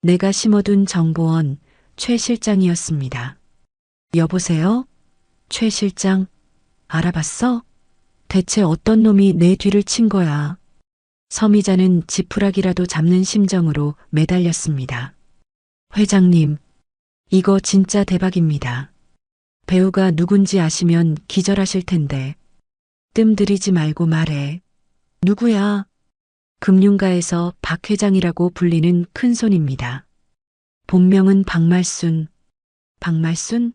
내가 심어둔 정보원 최 실장이었습니다. 여보세요? 최 실장, 알아봤어? 대체 어떤 놈이 내 뒤를 친 거야? 서미자는 지푸라기라도 잡는 심정으로 매달렸습니다. 회장님, 이거 진짜 대박입니다. 배우가 누군지 아시면 기절하실 텐데. 뜸 들이지 말고 말해. 누구야? 금융가에서 박 회장이라고 불리는 큰손입니다. 본명은 박말순. 박말순?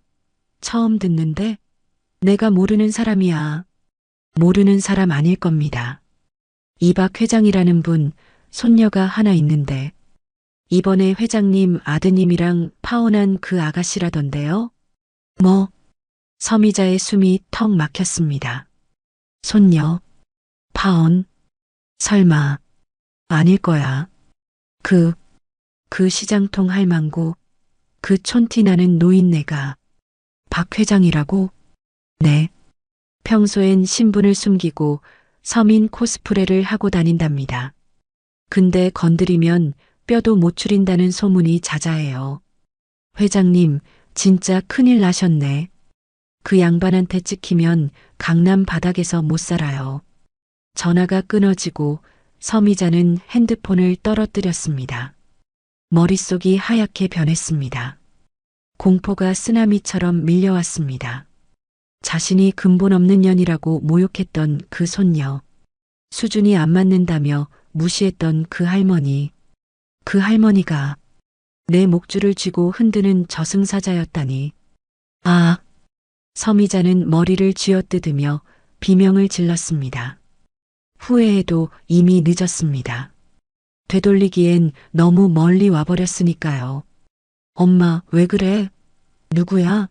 처음 듣는데? 내가 모르는 사람이야. 모르는 사람 아닐 겁니다. 이 박 회장이라는 분, 손녀가 하나 있는데, 이번에 회장님 아드님이랑 파혼한 그 아가씨라던데요? 뭐? 서미자의 숨이 턱 막혔습니다. 손녀, 파혼, 설마, 아닐 거야. 그 시장통 할망구, 그 촌티 나는 노인네가 박 회장이라고? 네. 평소엔 신분을 숨기고 서민 코스프레를 하고 다닌답니다. 근데 건드리면 뼈도 못 추린다는 소문이 자자해요. 회장님, 진짜 큰일 나셨네. 그 양반한테 찍히면 강남 바닥에서 못 살아요. 전화가 끊어지고 서미자는 핸드폰을 떨어뜨렸습니다. 머릿속이 하얗게 변했습니다. 공포가 쓰나미처럼 밀려왔습니다. 자신이 근본 없는 년이라고 모욕했던 그 손녀, 수준이 안 맞는다며 무시했던 그 할머니, 그 할머니가 내 목줄을 쥐고 흔드는 저승사자였다니. 아, 서미자는 머리를 쥐어뜯으며 비명을 질렀습니다. 후회해도 이미 늦었습니다. 되돌리기엔 너무 멀리 와버렸으니까요. 엄마, 왜 그래? 누구야?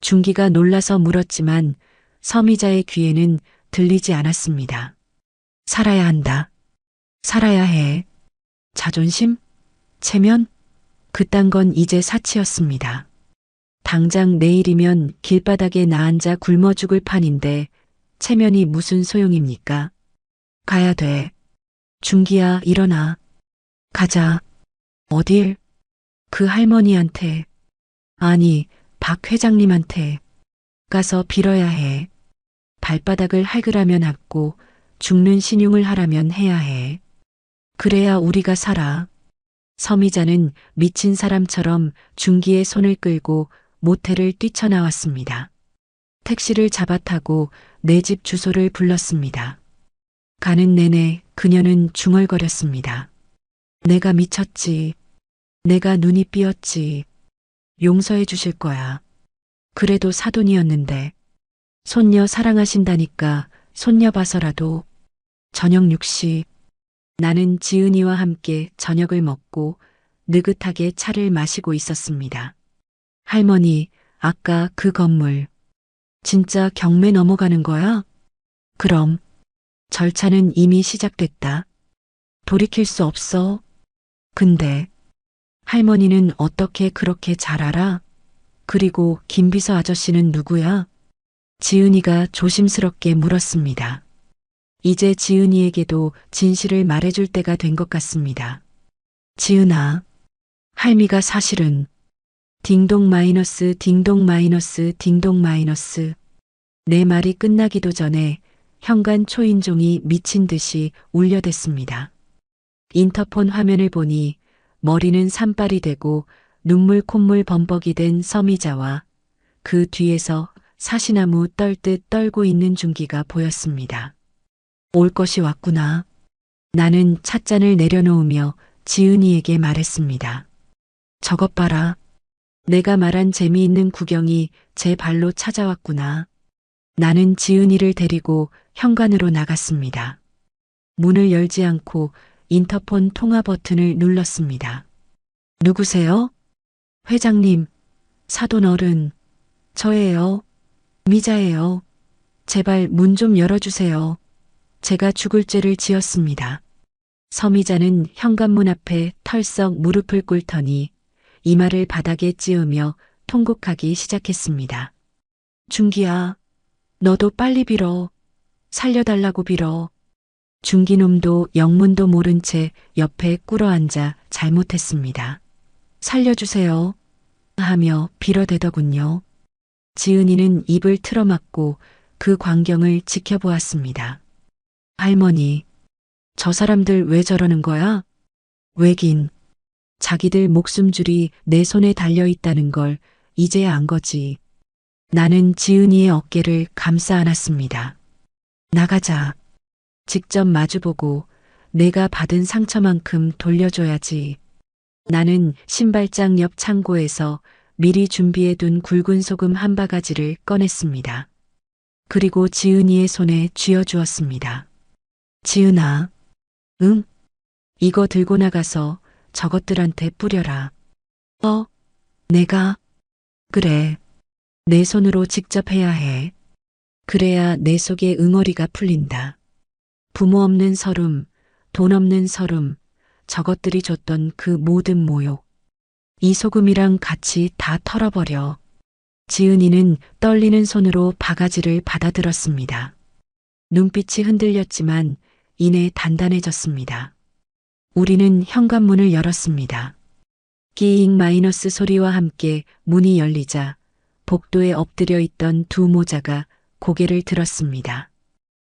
준기가 놀라서 물었지만 서미자의 귀에는 들리지 않았습니다. 살아야 한다. 살아야 해. 자존심? 체면? 그딴 건 이제 사치였습니다. 당장 내일이면 길바닥에 나앉아 굶어 죽을 판인데 체면이 무슨 소용입니까? 가야 돼. 준기야, 일어나. 가자. 어딜? 그 할머니한테. 아니, 박 회장님한테. 가서 빌어야 해. 발바닥을 할그라면 핥고 죽는 신용을 하라면 해야 해. 그래야 우리가 살아. 서미자는 미친 사람처럼 준기의 손을 끌고 모텔을 뛰쳐나왔습니다. 택시를 잡아타고 내 집 주소를 불렀습니다. 가는 내내 그녀는 중얼거렸습니다. 내가 미쳤지. 내가 눈이 삐었지. 용서해 주실 거야. 그래도 사돈이었는데. 손녀 사랑하신다니까 손녀 봐서라도. 저녁 6시. 나는 지은이와 함께 저녁을 먹고 느긋하게 차를 마시고 있었습니다. 할머니, 아까 그 건물. 진짜 경매 넘어가는 거야? 그럼. 절차는 이미 시작됐다. 돌이킬 수 없어. 근데 할머니는 어떻게 그렇게 잘 알아? 그리고 김비서 아저씨는 누구야? 지은이가 조심스럽게 물었습니다. 이제 지은이에게도 진실을 말해줄 때가 된 것 같습니다. 지은아, 할미가 사실은 딩동 마이너스 딩동 마이너스 딩동 마이너스. 내 말이 끝나기도 전에 현관 초인종이 미친 듯이 울려댔습니다. 인터폰 화면을 보니 머리는 산발이 되고 눈물 콧물 범벅이 된 서미자와 그 뒤에서 사시나무 떨듯 떨고 있는 준기가 보였습니다. 올 것이 왔구나. 나는 찻잔을 내려놓으며 지은이에게 말했습니다. 저것 봐라. 내가 말한 재미있는 구경이 제 발로 찾아왔구나. 나는 지은이를 데리고 현관으로 나갔습니다. 문을 열지 않고 인터폰 통화 버튼을 눌렀습니다. 누구세요? 회장님, 사돈 어른. 저예요. 미자예요. 제발 문 좀 열어주세요. 제가 죽을 죄를 지었습니다. 서미자는 현관문 앞에 털썩 무릎을 꿇더니 이마를 바닥에 찌으며 통곡하기 시작했습니다. 준기야, 너도 빨리 빌어. 살려달라고 빌어. 준기놈도 영문도 모른 채 옆에 꿇어앉아 잘못했습니다. 살려주세요. 하며 빌어대더군요. 지은이는 입을 틀어막고 그 광경을 지켜보았습니다. 할머니, 저 사람들 왜 저러는 거야? 왜긴, 자기들 목숨줄이 내 손에 달려있다는 걸 이제야 안 거지. 나는 지은이의 어깨를 감싸 안았습니다. 나가자. 직접 마주보고 내가 받은 상처만큼 돌려줘야지. 나는 신발장 옆 창고에서 미리 준비해둔 굵은 소금 한 바가지를 꺼냈습니다. 그리고 지은이의 손에 쥐어주었습니다. 지은아, 응? 이거 들고 나가서 저것들한테 뿌려라. 내가? 그래. 내 손으로 직접 해야 해. 그래야 내 속에 응어리가 풀린다. 부모 없는 서름, 돈 없는 서름, 저것들이 줬던 그 모든 모욕. 이 소금이랑 같이 다 털어버려. 지은이는 떨리는 손으로 바가지를 받아들었습니다. 눈빛이 흔들렸지만 이내 단단해졌습니다. 우리는 현관문을 열었습니다. 끼잉 마이너스 소리와 함께 문이 열리자 복도에 엎드려 있던 두 모자가 고개를 들었습니다.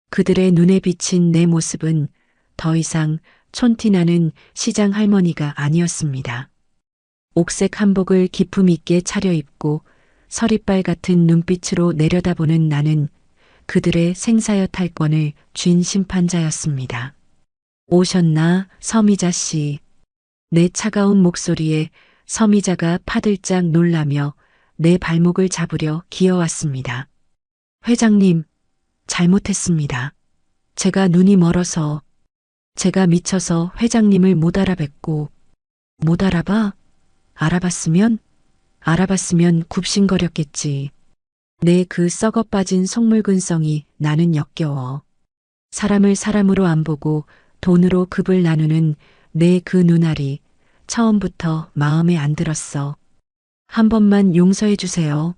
그들의 눈에 비친 내 모습은 더 이상 촌티나는 시장 할머니가 아니었습니다. 옥색 한복을 기품 있게 차려입고 서리빨 같은 눈빛으로 내려다보는 나는 그들의 생사여 탈권을 쥔 심판자였습니다. 오셨나, 서미자 씨. 내 차가운 목소리에 서미자가 파들짝 놀라며 내 발목을 잡으려 기어왔습니다. 회장님, 잘못했습니다. 제가 눈이 멀어서, 제가 미쳐서 회장님을 못 알아뵙고, 못 알아봐? 알아봤으면 굽신거렸겠지. 내 그 썩어 빠진 속물근성이 나는 역겨워. 사람을 사람으로 안 보고 돈으로 급을 나누는 내 그 눈알이 처음부터 마음에 안 들었어. 한 번만 용서해 주세요.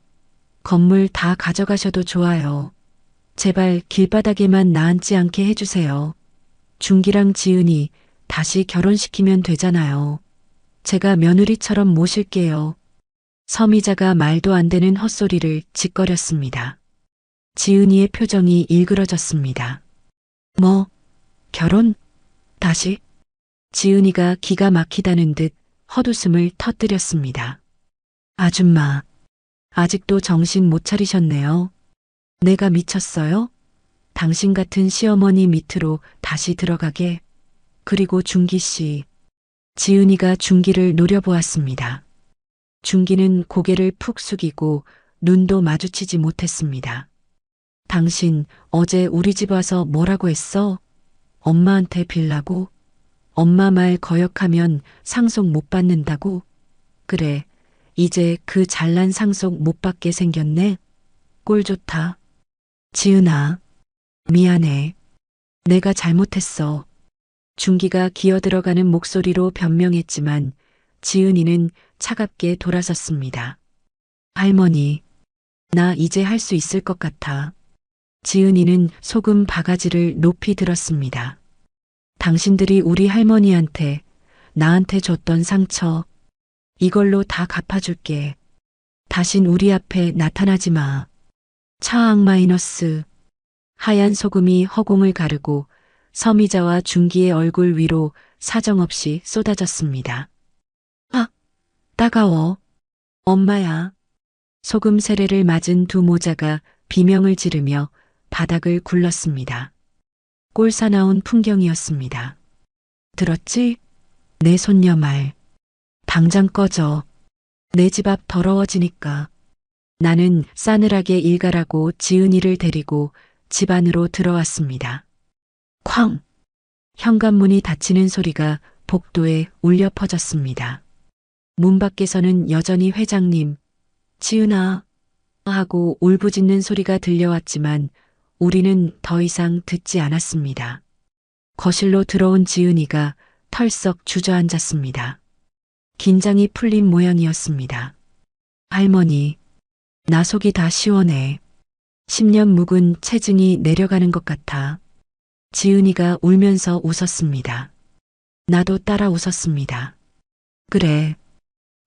건물 다 가져가셔도 좋아요. 제발 길바닥에만 나앉지 않게 해주세요. 준기랑 지은이 다시 결혼시키면 되잖아요. 제가 며느리처럼 모실게요. 서미자가 말도 안 되는 헛소리를 짓거렸습니다. 지은이의 표정이 일그러졌습니다. 뭐, 결혼? 다시? 지은이가 기가 막히다는 듯 헛웃음을 터뜨렸습니다. 아줌마, 아직도 정신 못 차리셨네요. 내가 미쳤어요? 당신 같은 시어머니 밑으로 다시 들어가게. 그리고 준기 씨. 지은이가 준기를 노려보았습니다. 준기는 고개를 푹 숙이고 눈도 마주치지 못했습니다. 당신 어제 우리 집 와서 뭐라고 했어? 엄마한테 빌라고? 엄마 말 거역하면 상속 못 받는다고? 그래, 이제 그 잘난 상속 못 받게 생겼네? 꼴 좋다. 지은아, 미안해. 내가 잘못했어. 준기가 기어들어가는 목소리로 변명했지만 지은이는 차갑게 돌아섰습니다. 할머니, 나 이제 할 수 있을 것 같아. 지은이는 소금 바가지를 높이 들었습니다. 당신들이 우리 할머니한테, 나한테 줬던 상처, 이걸로 다 갚아줄게. 다신 우리 앞에 나타나지 마. 차악 마이너스. 하얀 소금이 허공을 가르고 서미자와 준기의 얼굴 위로 사정없이 쏟아졌습니다. 아, 따가워. 엄마야. 소금 세례를 맞은 두 모자가 비명을 지르며 바닥을 굴렀습니다. 꼴사나운 풍경이었습니다. 들었지? 내 손녀 말. 당장 꺼져. 내 집 앞 더러워지니까. 나는 싸늘하게 일가라고 지은이를 데리고 집 안으로 들어왔습니다. 쾅! 현관문이 닫히는 소리가 복도에 울려 퍼졌습니다. 문 밖에서는 여전히 회장님, 지은아 하고 울부짖는 소리가 들려왔지만 우리는 더 이상 듣지 않았습니다. 거실로 들어온 지은이가 털썩 주저앉았습니다. 긴장이 풀린 모양이었습니다. 할머니, 나 속이 다 시원해. 10년 묵은 체증이 내려가는 것 같아. 지은이가 울면서 웃었습니다. 나도 따라 웃었습니다. 그래,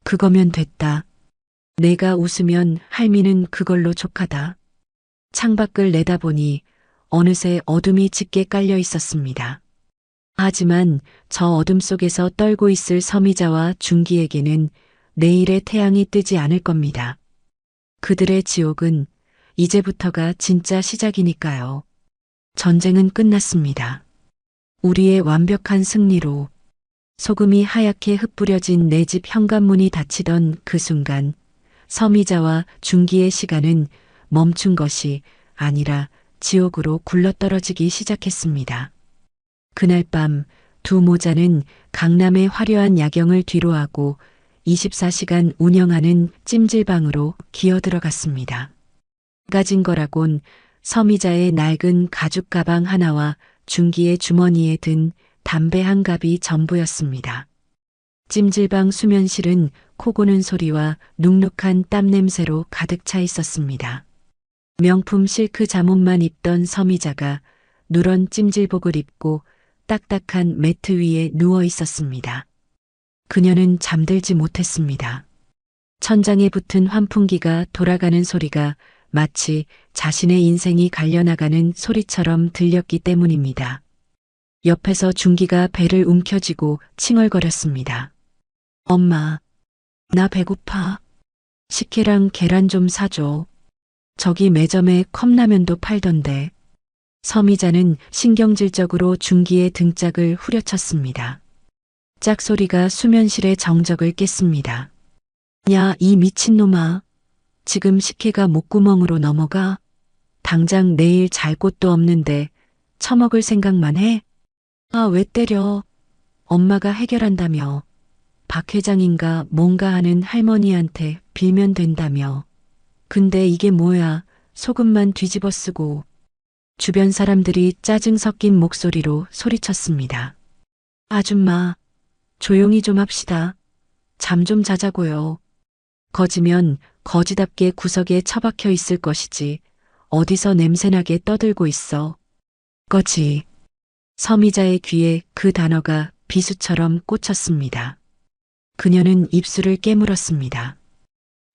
그거면 됐다. 내가 웃으면 할미는 그걸로 족하다. 창밖을 내다보니 어느새 어둠이 짙게 깔려 있었습니다. 하지만 저 어둠 속에서 떨고 있을 서미자와 준기에게는 내일의 태양이 뜨지 않을 겁니다. 그들의 지옥은 이제부터가 진짜 시작이니까요. 전쟁은 끝났습니다. 우리의 완벽한 승리로 소금이 하얗게 흩뿌려진 내 집 현관문이 닫히던 그 순간 서미자와 준기의 시간은 멈춘 것이 아니라 지옥으로 굴러떨어지기 시작했습니다. 그날 밤 두 모자는 강남의 화려한 야경을 뒤로하고 24시간 운영하는 찜질방으로 기어들어갔습니다. 가진 거라곤 서미자의 낡은 가죽 가방 하나와 준기의 주머니에 든 담배 한 갑이 전부였습니다. 찜질방 수면실은 코 고는 소리와 눅눅한 땀 냄새로 가득 차 있었습니다. 명품 실크 잠옷만 입던 서미자가 누런 찜질복을 입고 딱딱한 매트 위에 누워 있었습니다. 그녀는 잠들지 못했습니다. 천장에 붙은 환풍기가 돌아가는 소리가 마치 자신의 인생이 갈려나가는 소리처럼 들렸기 때문입니다. 옆에서 준기가 배를 움켜쥐고 칭얼거렸습니다. 엄마, 나 배고파. 식혜랑 계란 좀 사줘. 저기 매점에 컵라면도 팔던데. 서미자는 신경질적으로 준기의 등짝을 후려쳤습니다. 짝소리가 수면실의 정적을 깼습니다. 야, 이 미친놈아. 지금 식혜가 목구멍으로 넘어가. 당장 내일 잘 곳도 없는데 처먹을 생각만 해? 아, 왜 때려? 엄마가 해결한다며. 박 회장인가 뭔가 하는 할머니한테 빌면 된다며. 근데 이게 뭐야? 소금만 뒤집어 쓰고. 주변 사람들이 짜증 섞인 목소리로 소리쳤습니다. 아줌마, 조용히 좀 합시다. 잠 좀 자자고요. 거지면 거지답게 구석에 처박혀 있을 것이지 어디서 냄새나게 떠들고 있어. 거지. 서미자의 귀에 그 단어가 비수처럼 꽂혔습니다. 그녀는 입술을 깨물었습니다.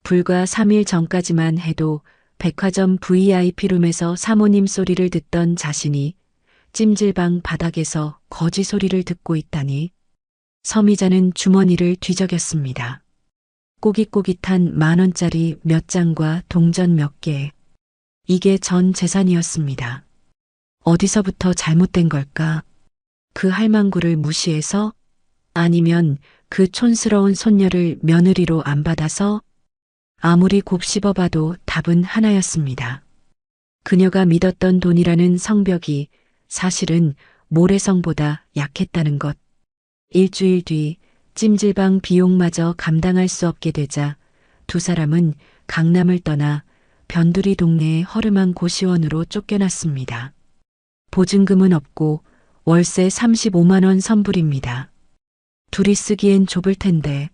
불과 3일 전까지만 해도 백화점 VIP룸에서 사모님 소리를 듣던 자신이 찜질방 바닥에서 거지 소리를 듣고 있다니. 서미자는 주머니를 뒤적였습니다. 꼬깃꼬깃한 10,000원짜리 몇 장과 동전 몇 개. 이게 전 재산이었습니다. 어디서부터 잘못된 걸까? 그 할망구를 무시해서? 아니면 그 촌스러운 손녀를 며느리로 안 받아서? 아무리 곱씹어봐도 답은 하나였습니다. 그녀가 믿었던 돈이라는 성벽이 사실은 모래성보다 약했다는 것. 일주일 뒤 찜질방 비용마저 감당할 수 없게 되자 두 사람은 강남을 떠나 변두리 동네의 허름한 고시원으로 쫓겨났습니다. 보증금은 없고 월세 35만 원 선불입니다. 둘이 쓰기엔 좁을 텐데.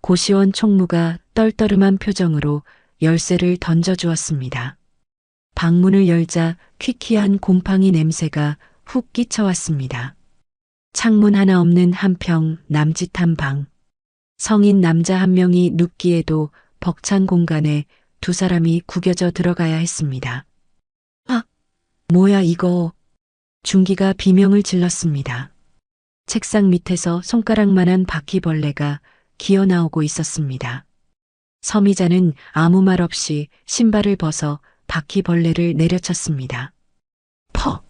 고시원 총무가 떨떠름한 표정으로 열쇠를 던져주었습니다. 방문을 열자 퀴퀴한 곰팡이 냄새가 훅 끼쳐왔습니다. 창문 하나 없는 한평 남짓한 방. 성인 남자 한 명이 눕기에도 벅찬 공간에 두 사람이 구겨져 들어가야 했습니다. 아, 뭐야 이거. 준기가 비명을 질렀습니다. 책상 밑에서 손가락만한 바퀴벌레가 기어나오고 있었습니다. 서미자는 아무 말 없이 신발을 벗어 바퀴벌레를 내려쳤습니다. 퍽!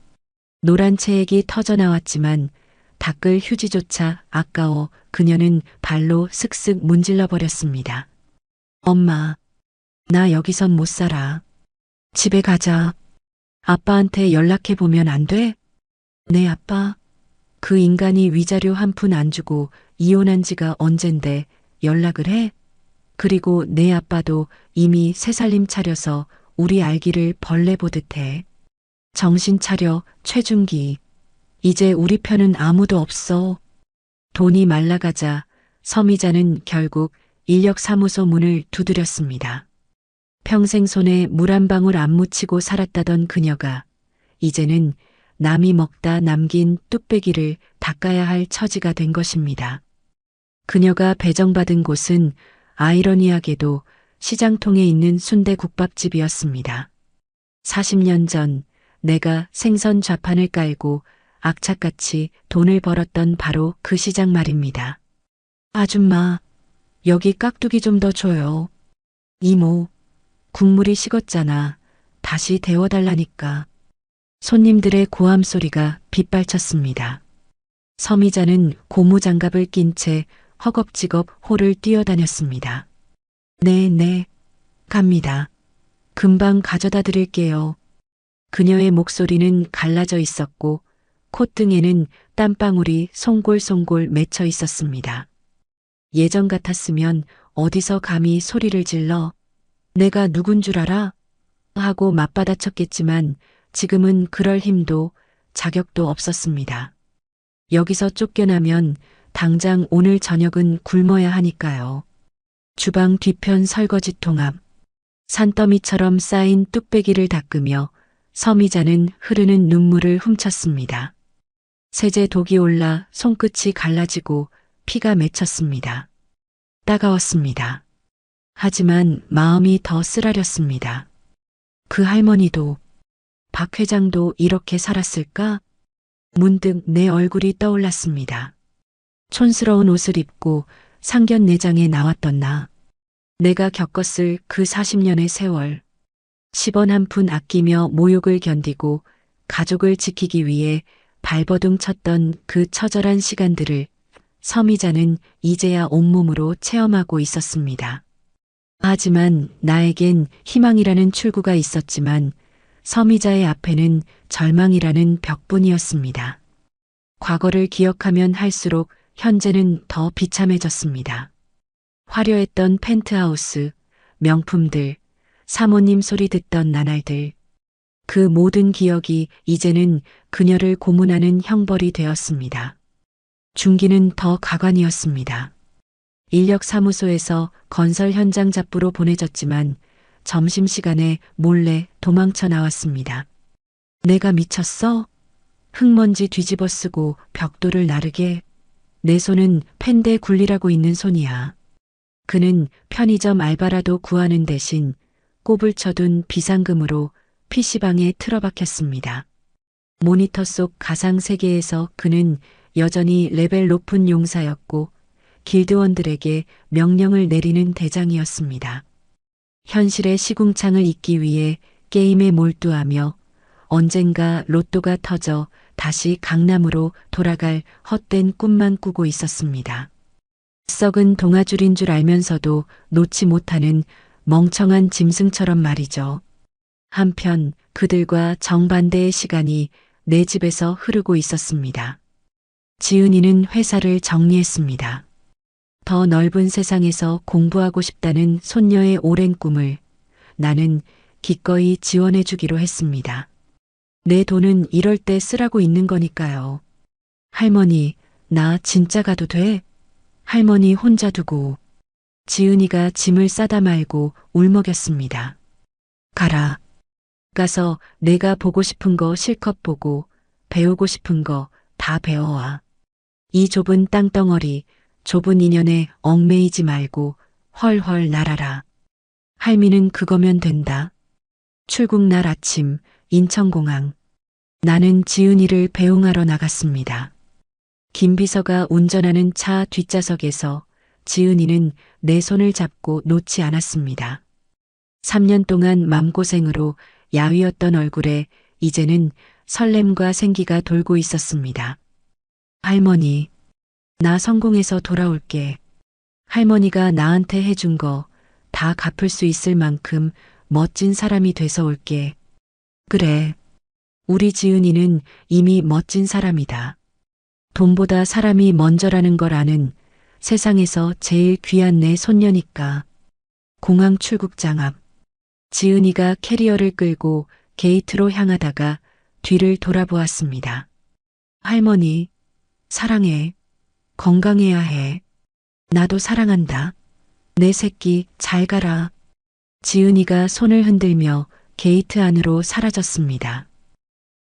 노란 체액이 터져나왔지만 닦을 휴지조차 아까워 그녀는 발로 슥슥 문질러 버렸습니다. 엄마, 나 여기선 못 살아. 집에 가자. 아빠한테 연락해 보면 안 돼? 네, 아빠. 그 인간이 위자료 한 푼 안 주고 이혼한 지가 언젠데 연락을 해? 그리고 내 아빠도 이미 새살림 차려서 우리 알기를 벌레 보듯 해. 정신 차려, 최준기. 이제 우리 편은 아무도 없어. 돈이 말라가자 서미자는 결국 인력사무소 문을 두드렸습니다. 평생 손에 물 한 방울 안 묻히고 살았다던 그녀가 이제는 남이 먹다 남긴 뚝배기를 닦아야 할 처지가 된 것입니다. 그녀가 배정받은 곳은 아이러니하게도 시장통에 있는 순대국밥집이었습니다. 40년 전 내가 생선 좌판을 깔고 악착같이 돈을 벌었던 바로 그 시장 말입니다. 아줌마, 여기 깍두기 좀 더 줘요. 이모, 국물이 식었잖아. 다시 데워달라니까. 손님들의 고함 소리가 빗발쳤습니다. 서미자는 고무장갑을 낀 채 허겁지겁 홀을 뛰어다녔습니다. 네, 갑니다. 금방 가져다 드릴게요. 그녀의 목소리는 갈라져 있었고 콧등에는 땀방울이 송골송골 맺혀 있었습니다. 예전 같았으면 어디서 감히 소리를 질러 내가 누군 줄 알아? 하고 맞받아쳤겠지만 지금은 그럴 힘도 자격도 없었습니다. 여기서 쫓겨나면 당장 오늘 저녁은 굶어야 하니까요. 주방 뒤편 설거지통 앞 산더미처럼 쌓인 뚝배기를 닦으며 서미자는 흐르는 눈물을 훔쳤습니다. 세제 독이 올라 손끝이 갈라지고 피가 맺혔습니다. 따가웠습니다. 하지만 마음이 더 쓰라렸습니다. 그 할머니도, 박 회장도 이렇게 살았을까? 문득 내 얼굴이 떠올랐습니다. 촌스러운 옷을 입고 상견례장에 나왔던 나. 내가 겪었을 그 40년의 세월. 10원 한 푼 아끼며 모욕을 견디고 가족을 지키기 위해 발버둥 쳤던 그 처절한 시간들을 서미자는 이제야 온몸으로 체험하고 있었습니다. 하지만 나에겐 희망이라는 출구가 있었지만 서미자의 앞에는 절망이라는 벽뿐이었습니다. 과거를 기억하면 할수록 현재는 더 비참해졌습니다. 화려했던 펜트하우스, 명품들, 사모님 소리 듣던 나날들. 그 모든 기억이 이제는 그녀를 고문하는 형벌이 되었습니다. 중기는 더 가관이었습니다. 인력사무소에서 건설 현장 잡부로 보내졌지만 점심시간에 몰래 도망쳐 나왔습니다. 내가 미쳤어? 흙먼지 뒤집어 쓰고 벽돌을 나르게. 내 손은 펜대 굴리라고 있는 손이야. 그는 편의점 알바라도 구하는 대신 꼽을 쳐둔 비상금으로 PC방에 틀어박혔습니다. 모니터 속 가상 세계에서 그는 여전히 레벨 높은 용사였고 길드원들에게 명령을 내리는 대장이었습니다. 현실의 시궁창을 잇기 위해 게임에 몰두하며 언젠가 로또가 터져 다시 강남으로 돌아갈 헛된 꿈만 꾸고 있었습니다. 썩은 동아줄인 줄 알면서도 놓지 못하는 멍청한 짐승처럼 말이죠. 한편 그들과 정반대의 시간이 내 집에서 흐르고 있었습니다. 지은이는 회사를 정리했습니다. 더 넓은 세상에서 공부하고 싶다는 손녀의 오랜 꿈을 나는 기꺼이 지원해 주기로 했습니다. 내 돈은 이럴 때 쓰라고 있는 거니까요. 할머니, 나 진짜 가도 돼? 할머니 혼자 두고. 지은이가 짐을 싸다 말고 울먹였습니다. 가라. 가서 내가 보고 싶은 거 실컷 보고 배우고 싶은 거 다 배워와. 이 좁은 땅덩어리, 좁은 인연에 얽매이지 말고 헐헐 날아라. 할미는 그거면 된다. 출국날 아침 인천공항. 나는 지은이를 배웅하러 나갔습니다. 김 비서가 운전하는 차 뒷좌석에서 지은이는 내 손을 잡고 놓지 않았습니다. 3년 동안 맘고생으로 야위었던 얼굴에 이제는 설렘과 생기가 돌고 있었습니다. 할머니, 나 성공해서 돌아올게. 할머니가 나한테 해준 거 다 갚을 수 있을 만큼 멋진 사람이 돼서 올게. 그래. 우리 지은이는 이미 멋진 사람이다. 돈보다 사람이 먼저라는 걸 아는 세상에서 제일 귀한 내 손녀니까. 공항 출국장 앞. 지은이가 캐리어를 끌고 게이트로 향하다가 뒤를 돌아보았습니다. 할머니, 사랑해. 건강해야 해. 나도 사랑한다. 내 새끼 잘 가라. 지은이가 손을 흔들며 게이트 안으로 사라졌습니다.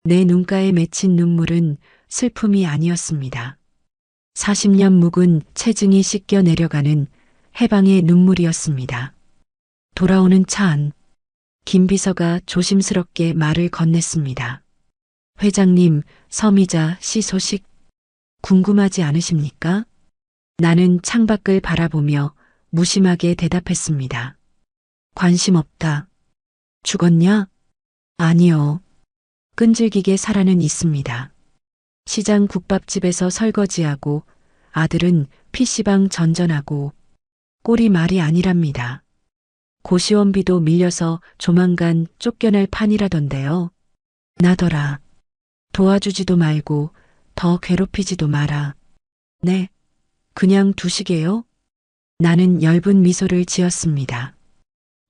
내 눈가에 맺힌 눈물은 슬픔이 아니었습니다. 40년 묵은 체증이 씻겨 내려가는 해방의 눈물이었습니다. 돌아오는 차 안. 김 비서가 조심스럽게 말을 건넸습니다. 회장님, 서미자 씨 소식 궁금하지 않으십니까? 나는 창밖을 바라보며 무심하게 대답했습니다. 관심 없다. 죽었냐? 아니요. 끈질기게 살아는 있습니다. 시장 국밥집에서 설거지하고 아들은 PC방 전전하고 꼴이 말이 아니랍니다. 고시원비도 밀려서 조만간 쫓겨날 판이라던데요. 나더라. 도와주지도 말고 더 괴롭히지도 마라. 네, 그냥 두시게요? 나는 엷은 미소를 지었습니다.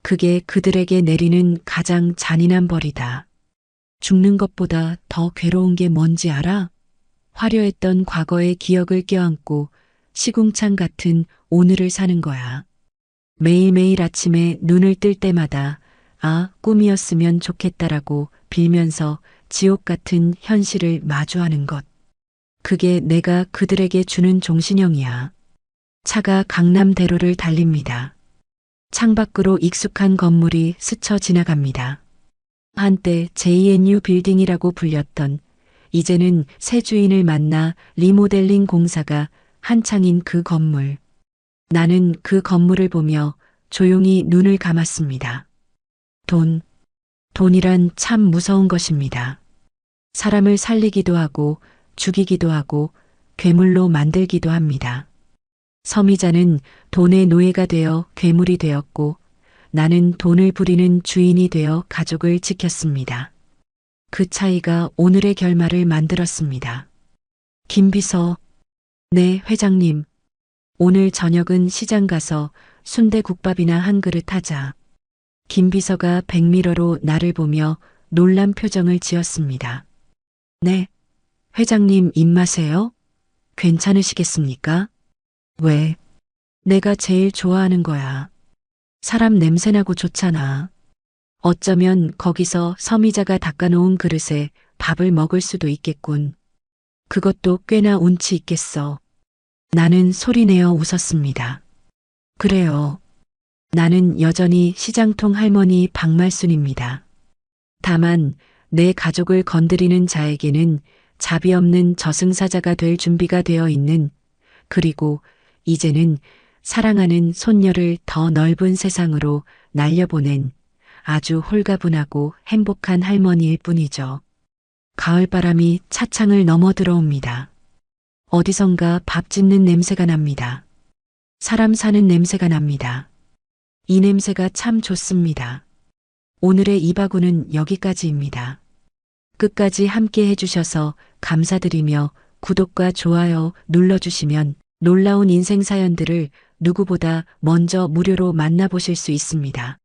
그게 그들에게 내리는 가장 잔인한 벌이다. 죽는 것보다 더 괴로운 게 뭔지 알아? 화려했던 과거의 기억을 껴안고 시궁창 같은 오늘을 사는 거야. 매일매일 아침에 눈을 뜰 때마다 아, 꿈이었으면 좋겠다라고 빌면서 지옥 같은 현실을 마주하는 것. 그게 내가 그들에게 주는 종신형이야. 차가 강남대로를 달립니다. 창밖으로 익숙한 건물이 스쳐 지나갑니다. 한때 JNU 빌딩이라고 불렸던 이제는 새 주인을 만나 리모델링 공사가 한창인 그 건물. 나는 그 건물을 보며 조용히 눈을 감았습니다. 돈이란 참 무서운 것입니다. 사람을 살리기도 하고 죽이기도 하고 괴물로 만들기도 합니다. 서미자는 돈의 노예가 되어 괴물이 되었고 나는 돈을 부리는 주인이 되어 가족을 지켰습니다. 그 차이가 오늘의 결말을 만들었습니다. 김비서, 네, 회장님. 오늘 저녁은 시장 가서 순대국밥이나 한 그릇 하자. 김비서가 백미러로 나를 보며 놀란 표정을 지었습니다. 네, 회장님 입맛에요? 괜찮으시겠습니까? 왜? 내가 제일 좋아하는 거야. 사람 냄새나고 좋잖아. 어쩌면 거기서 서미자가 닦아놓은 그릇에 밥을 먹을 수도 있겠군. 그것도 꽤나 운치 있겠어. 나는 소리내어 웃었습니다. 그래요. 나는 여전히 시장통 할머니 박말순입니다. 다만 내 가족을 건드리는 자에게는 자비 없는 저승사자가 될 준비가 되어 있는, 그리고 이제는 사랑하는 손녀를 더 넓은 세상으로 날려보낸 아주 홀가분하고 행복한 할머니일 뿐이죠. 가을바람이 차창을 넘어 들어옵니다. 어디선가 밥 짓는 냄새가 납니다. 사람 사는 냄새가 납니다. 이 냄새가 참 좋습니다. 오늘의 이바구는 여기까지입니다. 끝까지 함께 해주셔서 감사드리며 구독과 좋아요 눌러주시면 놀라운 인생 사연들을 누구보다 먼저 무료로 만나보실 수 있습니다.